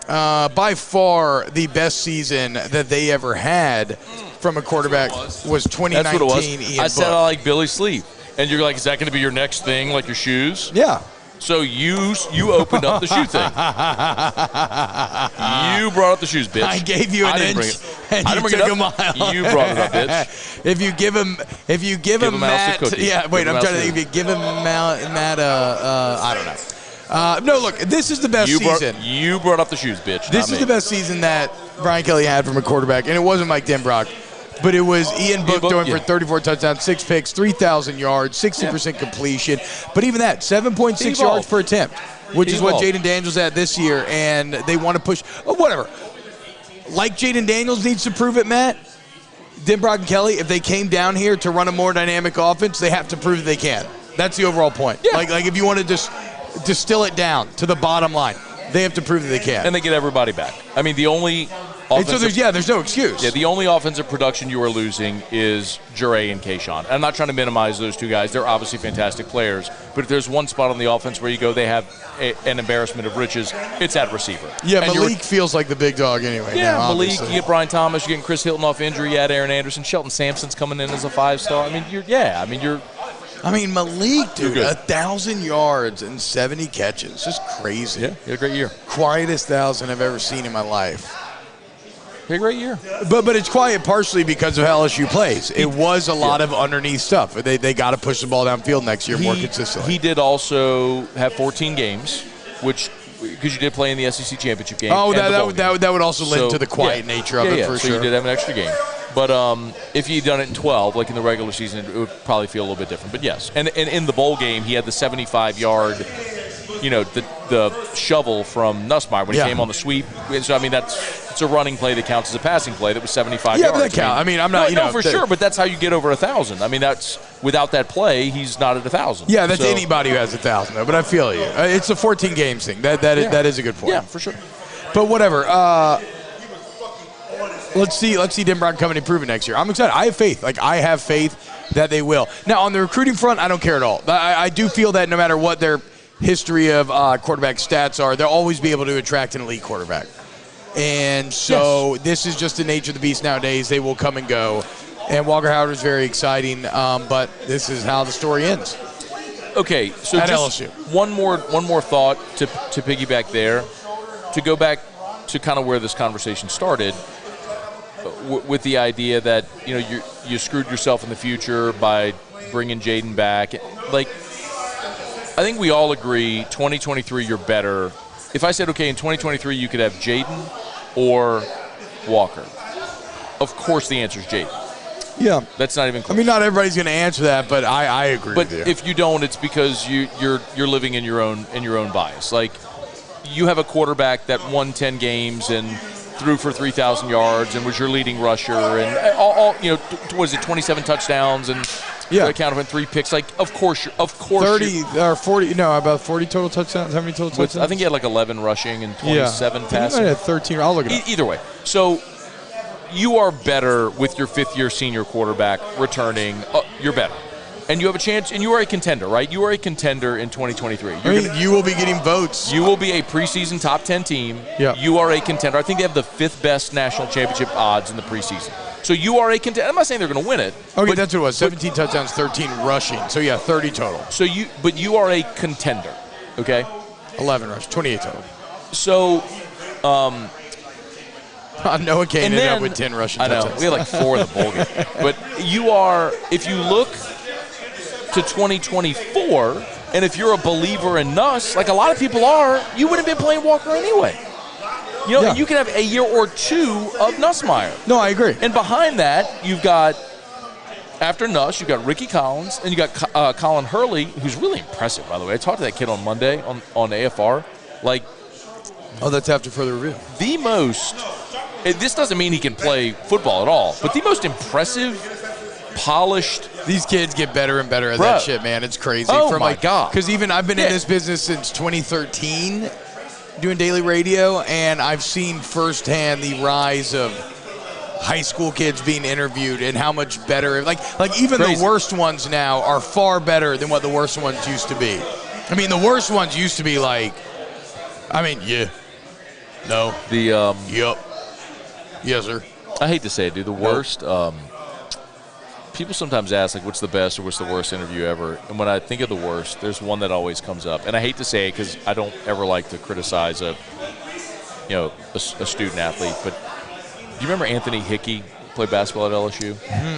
S2: By far, the best season that they ever had from a quarterback was 2019.
S3: That's what it was.
S2: Ian
S3: I said
S2: Book.
S3: I like Billy Sleep, and you're like, is that going to be your next thing, like your shoes?
S2: Yeah.
S3: So you opened up the shoe thing. You brought up the shoes, bitch.
S2: I gave you an inch, and you took a mile.
S3: You brought it up, bitch.
S2: If you give him Matt, I'm trying to think. If you give him Matt, I don't know. No, look, this is the best season.
S3: You brought up the shoes, bitch.
S2: This is the best season that Brian Kelly had from a quarterback, and it wasn't Mike Denbrock. But it was Ian Book throwing for 34 touchdowns, 6 picks, 3,000 yards, 60% completion. But even that, 7.6 yards per attempt, which is what Jaden Daniels had this year. And they want to push whatever. Like Jaden Daniels needs to prove it, Matt. Denbrock and Kelly, if they came down here to run a more dynamic offense, they have to prove they can. That's the overall point.
S3: Yeah.
S2: Like if you want to just distill it down to the bottom line, they have to prove that they can.
S3: And they get everybody back. I mean, the only
S2: there's no excuse.
S3: Yeah, the only offensive production you are losing is Jure and Kayshawn. I'm not trying to minimize those two guys. They're obviously fantastic players. But if there's one spot on the offense where you go, they have an embarrassment of riches, it's at receiver.
S2: Yeah, and Malik feels like the big dog anyway.
S3: Yeah,
S2: now,
S3: Malik,
S2: obviously.
S3: you get Brian Thomas, you're getting Chris Hilton off injury, you add Aaron Anderson, Shelton Sampson's coming in as a 5-star. I mean,
S2: Malik, dude,
S3: good.
S2: 1,000 yards and 70 catches. Just crazy.
S3: Yeah, he had a great year.
S2: Quietest 1,000 I've ever seen in my life.
S3: He had a great year.
S2: But it's quiet partially because of how LSU plays. It was a lot of underneath stuff. They got to push the ball downfield next year more consistently.
S3: He did also have 14 games, which because you did play in the SEC championship game.
S2: Oh, that would also lend to the quiet nature of it for
S3: so
S2: sure.
S3: you did have an extra game. But if he'd done it in 12, like in the regular season, it would probably feel a little bit different. But yes, and in the bowl game, he had the 75-yard, the shovel from Nussmeier when he came on the sweep. So I mean, it's a running play that counts as a passing play that was 75 yards.
S2: Yeah, but that counts. I mean, I'm not,
S3: for sure. But that's how you get over 1,000. I mean, that's without that play, he's not at 1,000.
S2: Yeah, that's anybody who has 1,000 though. But I feel you. It's a 14 games thing. That is a good point.
S3: Yeah, for sure.
S2: But whatever. Let's see Denver Brown come and improve it next year. I'm excited. I have faith. I have faith that they will. Now, on the recruiting front, I don't care at all. I do feel that no matter what their history of quarterback stats are, they'll always be able to attract an elite quarterback. And so this is just the nature of the beast nowadays. They will come and go. And Walker Howard is very exciting, but this is how the story ends.
S3: Okay, so
S2: at
S3: just
S2: LSU.
S3: one more thought to piggyback there, to go back to kind of where this conversation started, with the idea that you screwed yourself in the future by bringing Jaden back. I think we all agree 2023 you're better. If I said, okay, in 2023 you could have Jaden or Walker, of course the answer is Jaden.
S2: Yeah,
S3: that's not even close.
S2: I mean, not everybody's going to answer that, but I agree with you.
S3: But if you don't, it's because you're living in your own bias. Like, you have a quarterback that won 10 games and threw for 3,000 yards and was your leading rusher and all was it 27 touchdowns and accounted for 3 picks? Like, of course
S2: 30 or 40, about 40 total touchdowns. How many total touchdowns?
S3: I think he had 11 rushing and 27 passing.
S2: He might have 13. I'll look it up.
S3: Either way, so you are better with your 5th-year senior quarterback returning. You're better. And you have a chance, and you are a contender, right? You are a contender in 2023.
S2: You will be getting votes.
S3: You will be a preseason top 10 team.
S2: Yeah.
S3: You are a contender. I think they have the 5th best national championship odds in the preseason. So you are a contender. I'm not saying they're going to win it.
S2: Okay, that's what it was. 17 touchdowns, 13 rushing. So, 30 total.
S3: So you are a contender, okay?
S2: 11 rush, 28 total.
S3: So,
S2: Noah Kane ended up with 10 rushing touchdowns.
S3: I know. We had 4 in the bowl game. But you are, if you look to 2024, and if you're a believer in Nuss, like a lot of people are, you wouldn't have been playing Walker anyway. You can have a year or 2 of Nussmeier.
S2: No, I agree.
S3: And behind that, you've got, after Nuss, you've got Ricky Collins, and you got Colin Hurley, who's really impressive, by the way. I talked to that kid on Monday on AFR.
S2: That's after further review.
S3: This doesn't mean he can play football at all, but the most impressive, polished.
S2: These kids get better and better at that shit, man. It's crazy.
S3: Oh, my God.
S2: Because even I've been in this business since 2013 doing daily radio, and I've seen firsthand the rise of high school kids being interviewed and how much better. Like even the worst ones now are far better than what the worst ones used to be. I mean, the worst ones used to be no. Yup. Yes, sir.
S3: I hate to say it, dude. The worst. People sometimes ask, what's the best or what's the worst interview ever? And when I think of the worst, there's one that always comes up. And I hate to say it because I don't ever like to criticize a student athlete. But do you remember Anthony Hickey? Played basketball at LSU.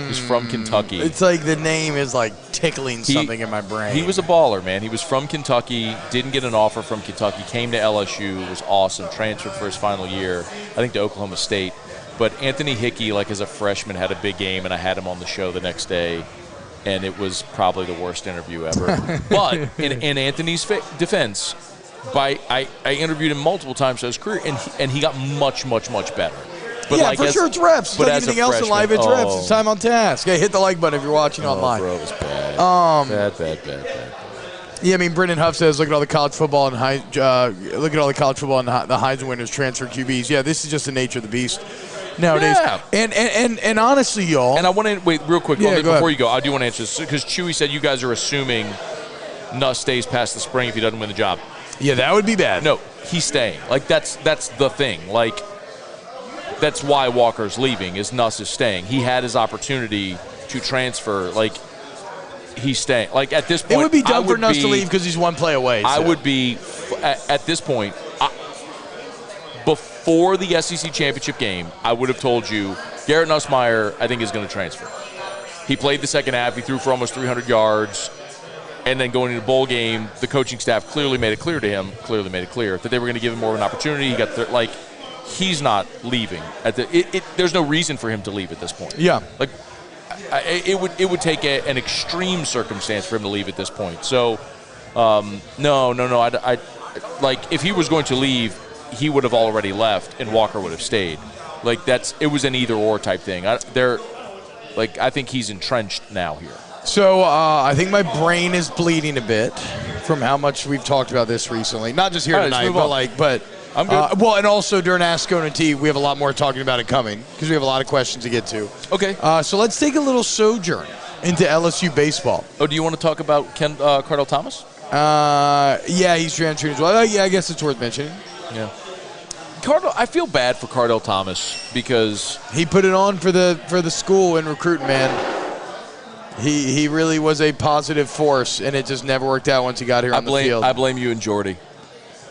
S3: He's from Kentucky.
S2: It's like the name is tickling something in my brain.
S3: He was a baller, man. He was from Kentucky, didn't get an offer from Kentucky, came to LSU, was awesome, transferred for his final year, I think to Oklahoma State. But Anthony Hickey, as a freshman, had a big game, and I had him on the show the next day, and it was probably the worst interview ever. But in Anthony's defense, I interviewed him multiple times in his career, and he got much, much, much better. But
S2: for sure it's reps. But anything else in life, it's reps. It's time on task. Hey, hit the like button if you're watching online.
S3: Bro, it was bad. Bad.
S2: Yeah, I mean, Brendan Huff says, look at all the college football and the Heisman winners transfer QBs. Yeah, this is just the nature of the beast nowadays.
S3: Yeah.
S2: And honestly, y'all.
S3: And I want to wait real quick
S2: Yeah,
S3: before
S2: ahead.
S3: you go. I do want to answer this because Chewy said you guys are assuming Nuss stays past the spring if he doesn't win the job.
S2: Yeah, that would be bad.
S3: No, he's staying. Like that's the thing. Like that's why Walker's leaving. Is Nuss is staying. He had his opportunity to transfer. Like he's staying. Like at this point,
S2: it would be dumb for Nuss to leave because he's one play away.
S3: I
S2: so.
S3: would be at this point before the SEC championship game. I would have told you Garrett Nussmeier, I think, is going to transfer. He played the second half. He threw for almost 300 yards. And then going into the bowl game, the coaching staff clearly made it clear to him, that they were going to give him more of an opportunity. He got he's not leaving. There's no reason for him to leave at this point.
S2: Yeah.
S3: Like, it would take an extreme circumstance for him to leave at this point. So, no. I like if he was going to leave, he would have already left, and Walker would have stayed. Like it was an either or type thing. I think he's entrenched now here.
S2: So I think my brain is bleeding a bit from how much we've talked about this recently. Not just here
S3: All right,
S2: tonight, but
S3: I'm good.
S2: well, and also during Ask Scone T, we have a lot more talking about it coming because we have a lot of questions to get to.
S3: Okay.
S2: So let's take a little sojourn into LSU baseball.
S3: Oh, do you want to talk about Cardell Thomas?
S2: Yeah, he's transferring as well. Yeah, I guess it's worth mentioning.
S3: Yeah. I feel bad for Cardell Thomas because
S2: he put it on for the school in recruiting, man. He really was a positive force, and it just never worked out once he got here on the field.
S3: I blame you and Jordy.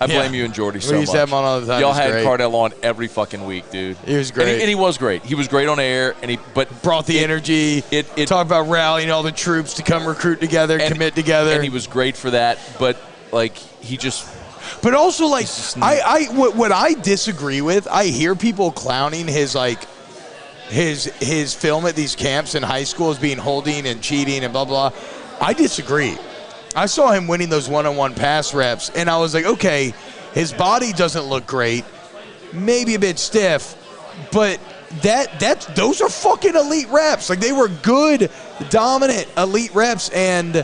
S3: I blame you and Jordy so much.
S2: We used to have him on all the time.
S3: Y'all had Cardell on every fucking week, dude.
S2: He was great.
S3: And he was great. He was great on air, but
S2: brought the energy. Talk about rallying all the troops to come recruit together, commit together.
S3: And he was great for that, but, he just...
S2: But also, what I disagree with, I hear people clowning his film at these camps in high school as being holding and cheating and blah, blah. I disagree. I saw him winning those one-on-one pass reps, and I was like, okay, his body doesn't look great, maybe a bit stiff, but those are fucking elite reps. Like, they were good, dominant, elite reps, and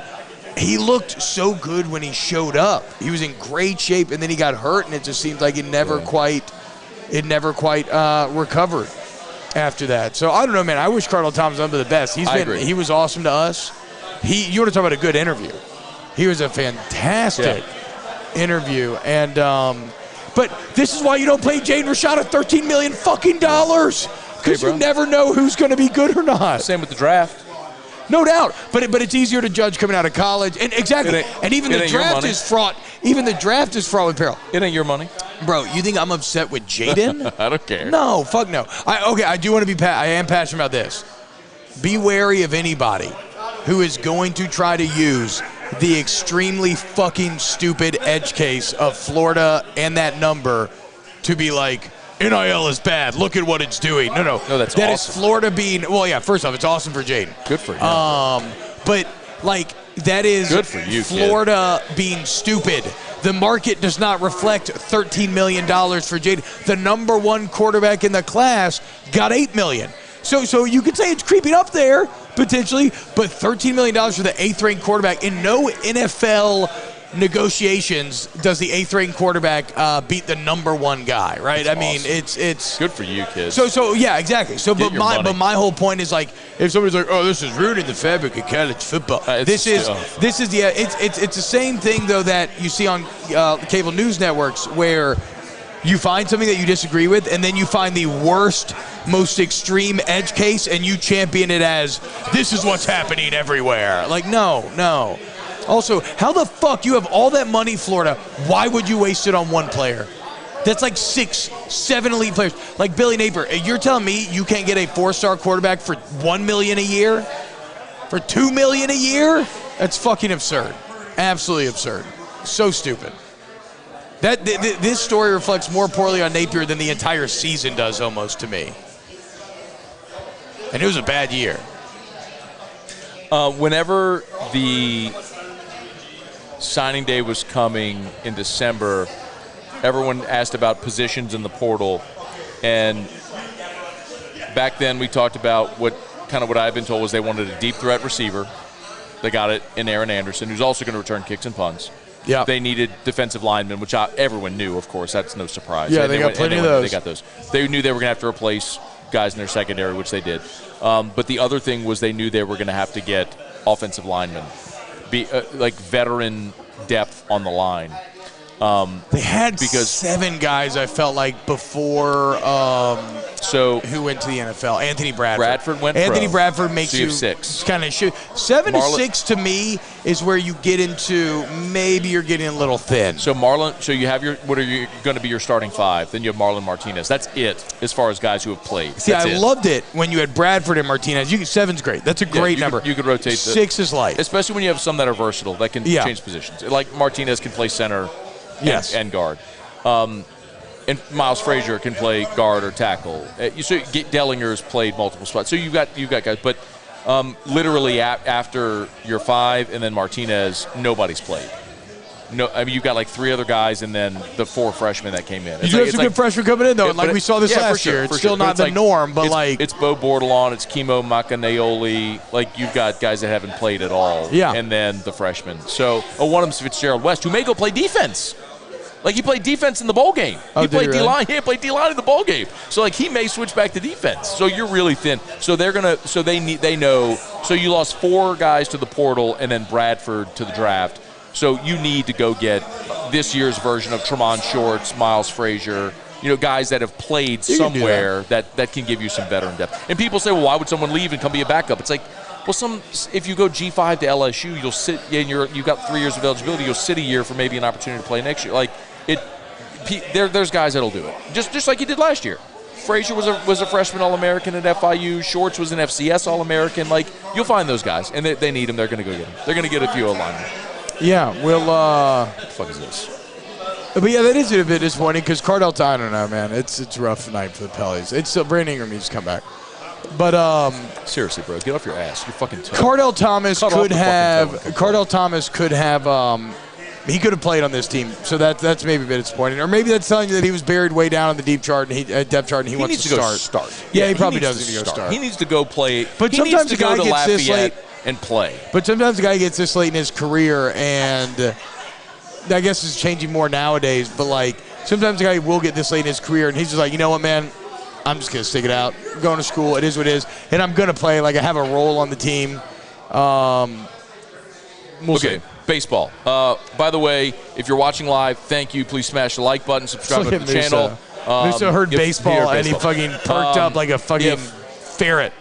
S2: he looked so good when he showed up. He was in great shape, and then he got hurt, and it just seemed like it never quite recovered after that. So I don't know, man. I wish Cardell Thomas was the best. He was awesome to us. You want to talk about a good interview? He was a fantastic interview, and but this is why you don't play Jaden Rashad at $13 million fucking dollars, because you never know who's going to be good or not.
S3: Same with the draft.
S2: No doubt, but it's easier to judge coming out of college, and even the draft is fraught. Even the draft is fraught with peril.
S3: It ain't your money,
S2: bro. You think I'm upset with Jaden?
S3: I don't care.
S2: No, fuck no. I do want to be. I am passionate about this. Be wary of anybody who is going to try to use the extremely fucking stupid edge case of Florida and that number to be like, NIL is bad. Look at what it's doing. No,
S3: that's
S2: that
S3: awesome.
S2: is Florida being. Well, yeah. First off, it's awesome for Jaden.
S3: Good for him.
S2: But that is
S3: good for you,
S2: Florida being stupid. The market does not reflect $13 million for Jaden. The number one quarterback in the class got $8 million. So you could say it's creeping up there potentially, but $13 million for the 8th-ranked quarterback. In no NFL negotiations does the 8th-ranked quarterback beat the number one guy, right?
S3: That's
S2: mean,
S3: awesome.
S2: it's
S3: good for you, kids.
S2: So yeah, exactly. So
S3: but
S2: my whole point is like, if somebody's like, oh, this is ruining the fabric of college football. This is it's the same thing though that you see on cable news networks where you find something that you disagree with, and then you find the worst, most extreme edge case, and you champion it as this is what's happening everywhere. Like, no. Also, how the fuck you have all that money, Florida? Why would you waste it on one player? That's like 6, 7 elite players. Like Billy Napier, you're telling me you can't get a 4-star quarterback for $1 million a year? For $2 million a year? That's fucking absurd. Absolutely absurd. So stupid. This story reflects more poorly on Napier than the entire season does almost to me. And it was a bad year.
S3: Whenever the signing day was coming in December, everyone asked about positions in the portal. And back then we talked about what I've been told was they wanted a deep threat receiver. They got it in Aaron Anderson, who's also going to return kicks and punts.
S2: Yeah.
S3: They needed defensive linemen, which everyone knew, of course. That's no surprise.
S2: Yeah, they got plenty of those.
S3: They got those. They knew they were going to have to replace guys in their secondary, which they did. But the other thing was they knew they were going to have to get offensive linemen, like veteran depth on the line.
S2: They had 7 guys, I felt like, before who went to the NFL. Anthony Bradford. Anthony Bradford makes
S3: you 6.
S2: Kind of 7 to 6 to me is where you get into maybe you're getting a little thin.
S3: So you have what are you going to be your starting 5? Then you have Marlon Martinez. That's it as far as guys who have played.
S2: See, I loved it when you had Bradford and Martinez. 7's great. That's a great number.
S3: You could rotate.
S2: 6 is light,
S3: especially when you have some that are versatile that can change positions. Like Martinez can play center. And guard. And Miles Frazier can play guard or tackle. Dellinger's played multiple spots. So you've got guys. But literally after your 5 and then Martinez, nobody's played. No, I mean, you've got like 3 other guys and then the 4 freshmen that came in.
S2: You do have some good freshmen coming in, though. Like we saw this last year. It's still not the norm, but
S3: it's Bo Bordelon, it's Kimo Macaneoli. Like, you've got guys that haven't played at all.
S2: Yeah.
S3: And then the freshmen. So one of them's Fitzgerald West, who may go play defense. Like, he played defense in the bowl game. He played D-line. He played D-line in the bowl game. So, like, he may switch back to defense. So you're really thin. So they know. So you lost 4 guys to the portal and then Bradford to the draft. So you need to go get this year's version of Tremont Shorts, Miles Frazier, guys that have played somewhere that can give you some veteran depth. And people say, well, why would someone leave and come be a backup? It's like, well, if you go G5 to LSU, you'll sit and you've got 3 years of eligibility. You'll sit a year for maybe an opportunity to play next year. Like there's guys that'll do it, just like he did last year. Frazier was a freshman All-American at FIU. Shorts was an FCS All-American. Like, you'll find those guys, and they need them. They're going to go get them. They're going to get a few alignment.
S2: Yeah, we'll.
S3: What the fuck is this?
S2: But yeah, that is a bit disappointing because Cardell, I don't know, man. It's a rough night for the Pellies. It's Brandon Ingram needs to come back. But
S3: seriously, bro, get off your ass. You're fucking tough.
S2: Cardell Thomas could have. He could have played on this team, so that's maybe a bit disappointing. Or maybe that's telling you that he was buried way down on the depth chart and he wants to start. Yeah, he probably does need to go start.
S3: He needs to go play.
S2: But sometimes the guy gets this late
S3: and play.
S2: But sometimes the guy gets this late in his career, and I guess it's changing more nowadays. But like sometimes the guy will get this late in his career, and he's just like, you know what, man, I'm just gonna stick it out. I'm going to school. It is what it is, and I'm gonna play. Like I have a role on the team. We'll see.
S3: Baseball. By the way, if you're watching live, thank you. Please smash the like button, subscribe to the channel.
S2: Musa heard baseball, and he fucking perked up like a fucking ferret.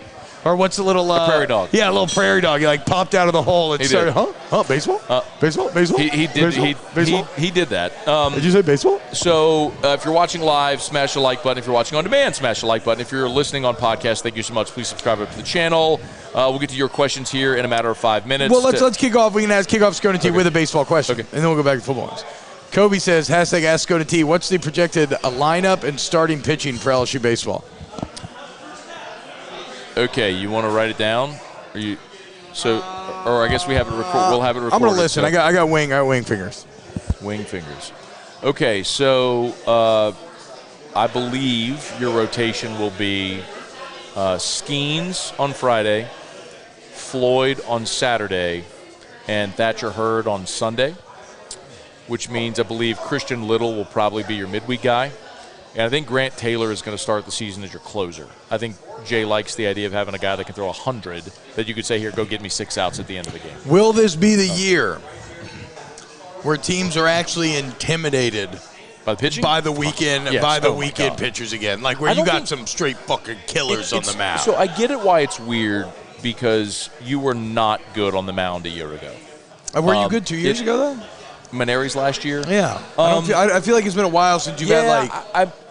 S2: Or what's a little
S3: a prairie dog?
S2: Yeah, a little prairie dog. He like popped out of the hole and started, baseball? Baseball?
S3: He did.
S2: Baseball?
S3: He did that.
S2: Did you say baseball?
S3: So if you're watching live, smash the like button. If you're watching on demand, smash the like button. If you're listening on podcast, thank you so much. Please subscribe to the channel. We'll get to your questions here in a matter of 5 minutes.
S2: Well, let's kick off. We can kick off Scone T with a baseball question, and then we'll go back to football ones. Kobe says, #Ask Scone T. What's the projected lineup and starting pitching for LSU baseball?
S3: Okay, you want to write it down? Or I guess we have it recorded. We'll have it recorded.
S2: I'm gonna listen. So. I got wing fingers.
S3: Wing fingers. Okay, so I believe your rotation will be Skeens on Friday, Floyd on Saturday, and Thatcher Hurd on Sunday, which means I believe Christian Little will probably be your midweek guy. And I think Grant Taylor is going to start the season as your closer. I think Jay likes the idea of having a guy that can throw 100 that you could say, here, go get me 6 outs at the end of the game.
S2: Will this be the year where teams are actually intimidated
S3: by the pitching?
S2: By the weekend, pitchers again. Like where you got some straight fucking killers on the mound.
S3: So I get it why it's weird because you were not good on the mound a year ago.
S2: Were you good 2 years ago, though?
S3: Manery's last year?
S2: Yeah. I feel like it's been a while since you've had like...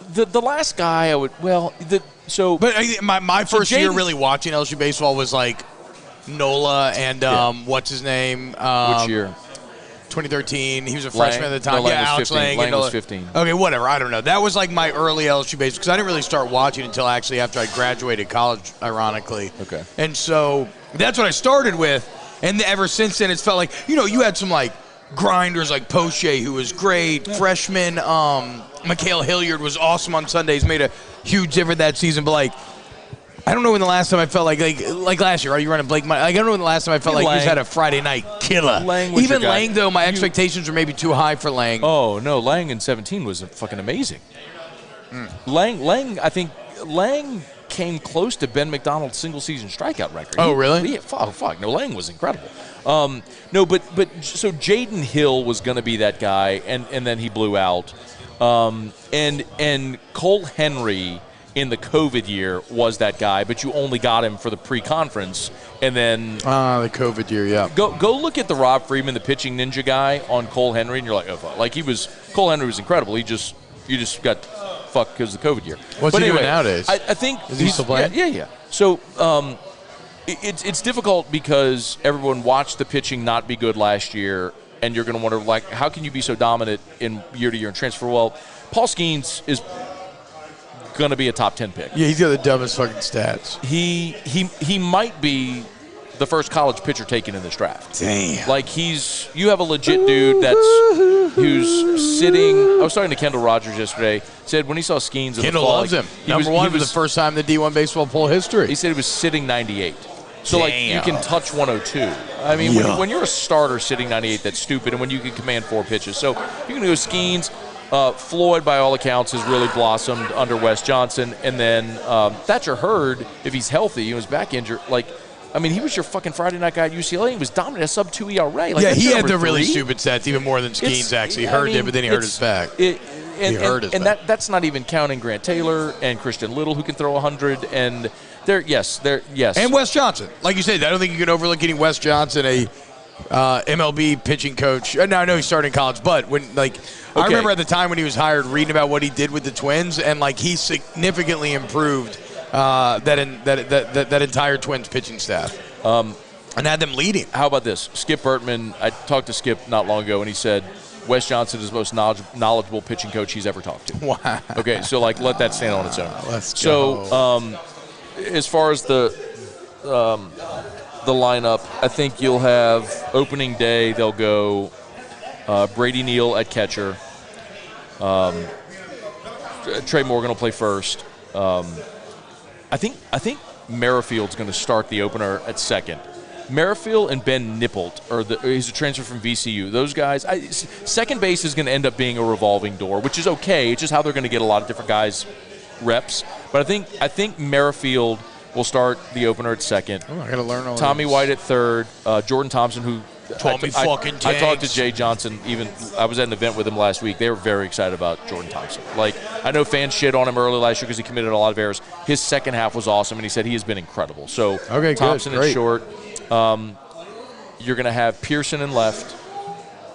S3: The last guy I would
S2: But my first year really watching LSU baseball was like Nola and what's his name?
S3: Which year?
S2: 2013. He was a freshman at the time.
S3: No,
S2: Alex Lang.
S3: Lang was 15.
S2: Okay, whatever. I don't know. That was like my early LSU baseball because I didn't really start watching until actually after I graduated college, ironically.
S3: Okay.
S2: And so that's what I started with, and ever since then it's felt like you had some like grinders like Poche, who was great. Yeah. Freshman, Mikhail Hilliard was awesome on Sundays, made a huge difference that season. But like I don't know when the last time I felt like last year. Are you running Blake? I don't know when the last time I felt like you just had a Friday night killer. Even Lang, though, my expectations were maybe too high for Lang.
S3: Oh no, Lang in 17 was fucking amazing. Lang, I think Lang came close to Ben McDonald's single season strikeout record.
S2: Oh, really?
S3: Fuck. No, Lang was incredible. No, but so Jaden Hill was going to be that guy, and then he blew out. And Cole Henry in the COVID year was that guy, but you only got him for the pre-conference, and then
S2: the COVID year, yeah.
S3: Go look at the Rob Freeman, the pitching ninja guy on Cole Henry, and you're like, oh fuck. Like Cole Henry was incredible. You just got fucked because of the COVID year.
S2: What's he doing nowadays?
S3: I think
S2: is he still playing?
S3: Yeah. So it's difficult because everyone watched the pitching not be good last year, and you're going to wonder, like, how can you be so dominant in year to year and transfer? Well, Paul Skeens is going to be a top 10 pick.
S2: Yeah, he's got the dumbest fucking stats.
S3: He might be the first college pitcher taken in this draft.
S2: Damn.
S3: Like you have a legit dude who's sitting. I was talking to Kendall Rogers yesterday. Said when he saw Skeens,
S2: Kendall loves him. Number one for the first time in the D1 baseball poll history.
S3: He said he was sitting 98. So,
S2: damn.
S3: like, you can touch 102. I mean, when you're a starter sitting 98, that's stupid, and when you can command 4 pitches. So, you're going to go Skeens. Floyd, by all accounts, has really blossomed under Wes Johnson. And then Thatcher Hurd, if he's healthy, he was back injured. Like, I mean, he was your fucking Friday night guy at UCLA. He was dominant at sub-2 ERA. Like,
S2: yeah, he had the really stupid stats, even more than Skeens, actually. Hurd did, but then he hurt his back.
S3: And that's not even counting Grant Taylor and Christian Little, who can throw 100. And yes.
S2: And Wes Johnson. Like you said, I don't think you can overlook getting Wes Johnson, a MLB pitching coach. Now, I know he started in college, but I remember at the time when he was hired reading about what he did with the Twins, and he significantly improved that entire Twins pitching staff and had them leading.
S3: How about this? Skip Bertman, I talked to Skip not long ago, and he said Wes Johnson is the most knowledgeable pitching coach he's ever talked to.
S2: Wow.
S3: Okay, so let that stand on its own.
S2: Let's go.
S3: So as far as the lineup, I think you'll have opening day. They'll go Brady Neal at catcher. Trey Morgan will play first. I think Merrifield's going to start the opener at second. Merrifield and Ben Nippolt he's a transfer from VCU. Those guys, second base is going to end up being a revolving door, which is okay. It's just how they're going to get a lot of different guys reps. But I think Merrifield will start the opener at second.
S2: Oh, I got to learn all
S3: Tommy White at third. Jordan Thompson, who I talked to Jay Johnson. Even I was at an event with him last week. They were very excited about Jordan Thompson. Like, I know fans shit on him early last year because he committed a lot of errors. His second half was awesome, and he said he has been incredible. So Thompson in short. You're going to have Pearson in left,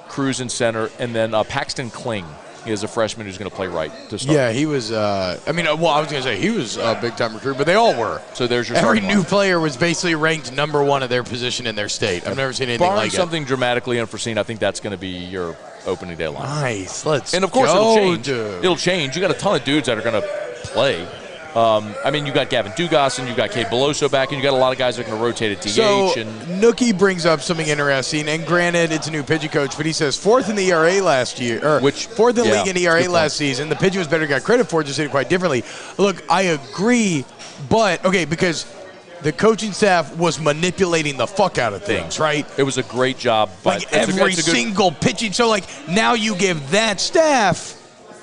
S3: Cruz in center, and then Paxton Kling is a freshman who's going to play right to start.
S2: Yeah, he was. I was going to say he was a big-time recruit, but they all were.
S3: So there's your
S2: every new player was basically ranked number one at their position in their state. I've never seen anything like it.
S3: Something dramatically unforeseen, I think that's going to be your opening day line.
S2: Nice. Let's
S3: And of course
S2: go,
S3: it'll change.
S2: Dude.
S3: It'll change. You got a ton of dudes that are going to play. You got Gavin Dugas and you got Cade Beloso back, and you got a lot of guys that are going to rotate at DH.
S2: So Nookie brings up something interesting, and granted, it's a new pitching coach, but he says fourth in the ERA last year, fourth in the league in ERA last season. The pitching was better, got credit for it, just did it quite differently. Look, I agree, but because the coaching staff was manipulating the fuck out of things, right?
S3: It was a great job.
S2: Every single pitching. So now you give that staff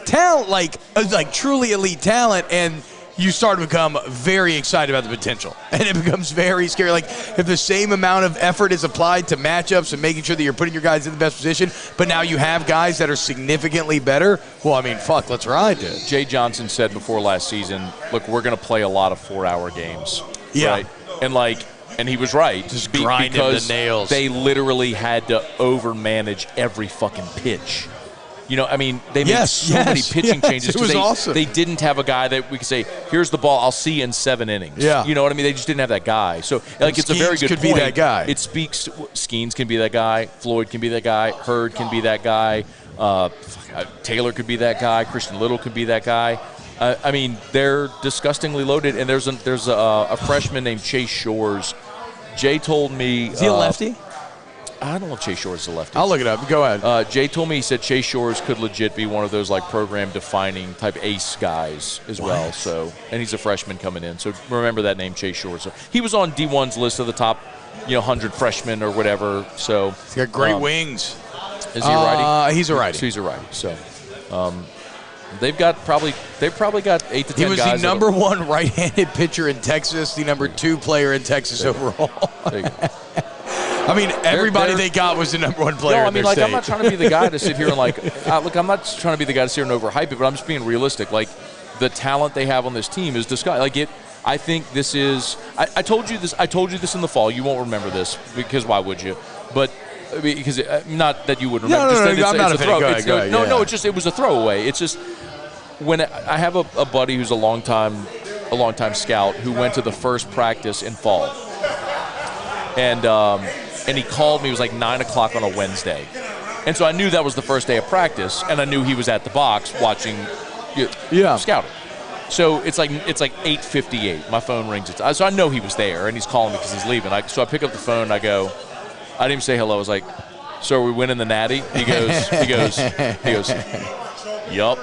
S2: talent, like truly elite talent, and you start to become very excited about the potential. And it becomes very scary. Like, if the same amount of effort is applied to matchups and making sure that you're putting your guys in the best position, but now you have guys that are significantly better, let's ride, dude.
S3: Jay Johnson said before last season, look, we're going to play a lot of 4-hour games.
S2: Yeah.
S3: Right? And he was right.
S2: Just grinding the nails.
S3: They literally had to over-manage every fucking pitch. They made so many pitching changes.
S2: It was awesome.
S3: They didn't have a guy that we could say, here's the ball, I'll see you in 7 innings.
S2: Yeah.
S3: You know what I mean? They just didn't have that guy. So, it's a very good point.
S2: Be that guy.
S3: It speaks, Skeens can be that guy, Floyd can be that guy, Hurd can be that guy, Taylor could be that guy, Christian Little could be that guy. They're disgustingly loaded, and there's a freshman named Chase Shores. Jay told me.
S2: Is he a lefty?
S3: I don't know if Chase Shores is a lefty.
S2: I'll look it up. Go ahead.
S3: Jay told me he said Chase Shores could legit be one of those like program-defining type ace guys as well. So, and he's a freshman coming in. So remember that name, Chase Shores. So he was on D1's list of the top, 100 freshmen or whatever. So
S2: He's got great wings.
S3: Is he a righty?
S2: He's a righty.
S3: So he's a righty. So they've probably got 8 to 10 guys.
S2: He was the number 1 right-handed pitcher in Texas, the number 2 player in Texas overall.
S3: There you go.
S2: I mean, everybody they got was the number 1 player.
S3: No, I
S2: in
S3: mean,
S2: their state.
S3: I'm not trying to be the guy to sit here and look. I'm not trying to be the guy to sit here and overhype it, but I'm just being realistic. Like, the talent they have on this team is disgusting. Like it. I think this is. I told you this. I told you this in the fall. You won't remember this because why would you? But because not that you would remember.
S2: I'm not a fan. Go ahead.
S3: No, it was a throwaway. It's just when I have a buddy who's a longtime scout who went to the first practice in fall, and he called me. It was like 9 o'clock on a Wednesday, and so I knew that was the first day of practice, and I knew he was at the box watching, scouting. So it's like 8:58. My phone rings. So I know he was there, and he's calling me because he's leaving. So I pick up the phone, and I go. I didn't even say hello. I was like, "So are we winning the Natty?" He goes, "Yup."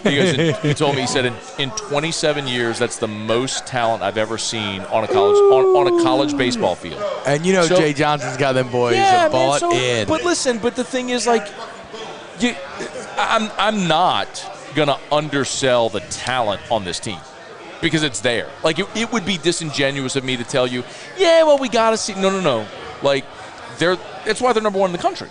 S3: He told me, he said, in 27 years, that's the most talent I've ever seen on a college baseball field.
S2: And Jay Johnson's got them boys bought in.
S3: But listen, the thing is, like, I'm not gonna undersell the talent on this team because it's there. Like, it would be disingenuous of me to tell you, we gotta see. No. Like, that's why they're number 1 in the country.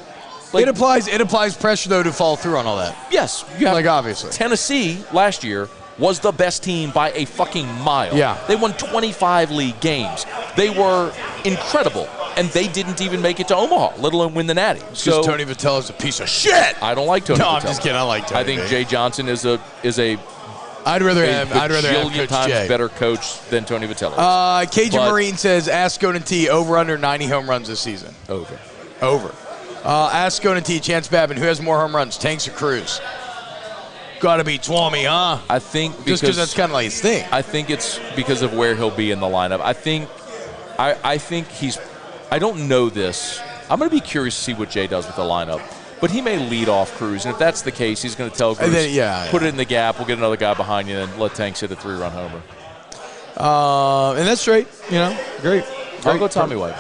S3: Like,
S2: it applies pressure though to follow through on all that.
S3: Yes,
S2: obviously.
S3: Tennessee last year was the best team by a fucking mile.
S2: Yeah.
S3: They won 25 league games. They were incredible, and they didn't even make it to Omaha, let alone win the Natty.
S2: So Tony Vitello's a piece of shit.
S3: I don't like Tony Vitello.
S2: I'm just kidding. I like Tony.
S3: I think Jay Johnson is a
S2: I'd rather have
S3: bajillion times
S2: Jay.
S3: better coach than Tony Vitello.
S2: Cajun Marine says, ask Scone T over under 90 home runs this season. Over. Ask Scone T, Chance Babin, who has more home runs, Tanks or Cruz? Got to be Twomey, huh?
S3: I think
S2: just because that's kind of like his thing.
S3: I think it's because of where he'll be in the lineup. I think he's. I don't know this. I'm going to be curious to see what Jay does with the lineup. But he may lead off Cruz, and if that's the case, he's going to tell Cruz, put it in the gap, we'll get another guy behind you, and let Tanks hit a 3-run homer.
S2: And that's straight, great.
S3: I'll go Tommy White,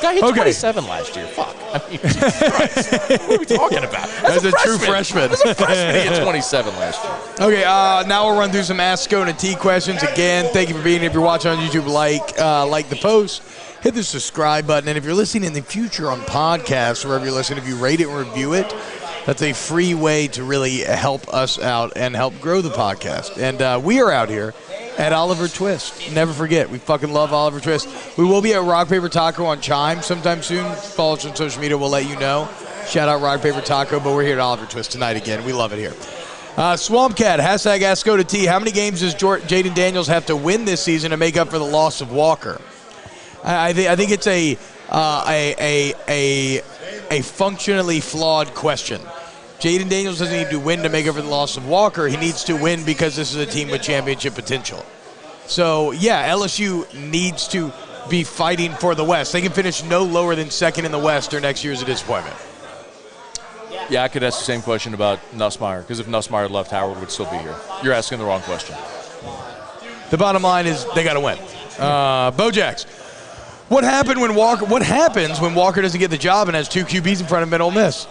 S3: Guy hit 27 last year. Fuck. I mean, Jesus Christ. What are we talking about?
S2: As a true freshman.
S3: As a freshman, he hit 27 last year.
S2: Okay, now we'll run through some Ask Scone T questions. Again, thank you for being here. If you're watching on YouTube, like the post. Hit the subscribe button. And if you're listening in the future on podcasts, wherever you're listening, if you rate it and review it, that's a free way to really help us out and help grow the podcast. And we are out here at Oliver Twist. Never forget, we fucking love Oliver Twist. We will be at Rock, Paper, Taco on Chime sometime soon. Follow us on social media. We'll let you know. Shout out Rock, Paper, Taco. But we're here at Oliver Twist tonight again. We love it here. Swamp Cat, hashtag Ask Scone T. How many games does Jaden Daniels have to win this season to make up for the loss of Walker? I think it's a functionally flawed question. Jaden Daniels doesn't need to win to make up for the loss of Walker. He needs to win because this is a team with championship potential. So, LSU needs to be fighting for the West. They can finish no lower than second in the West, or next year is a disappointment.
S3: Yeah, I could ask the same question about Nussmeier, because if Nussmeier left, Howard would still be here. You're asking the wrong question.
S2: The bottom line is they got to win. Bojax. What happens when Walker doesn't get the job and has 2 QBs in front of him at Ole Miss?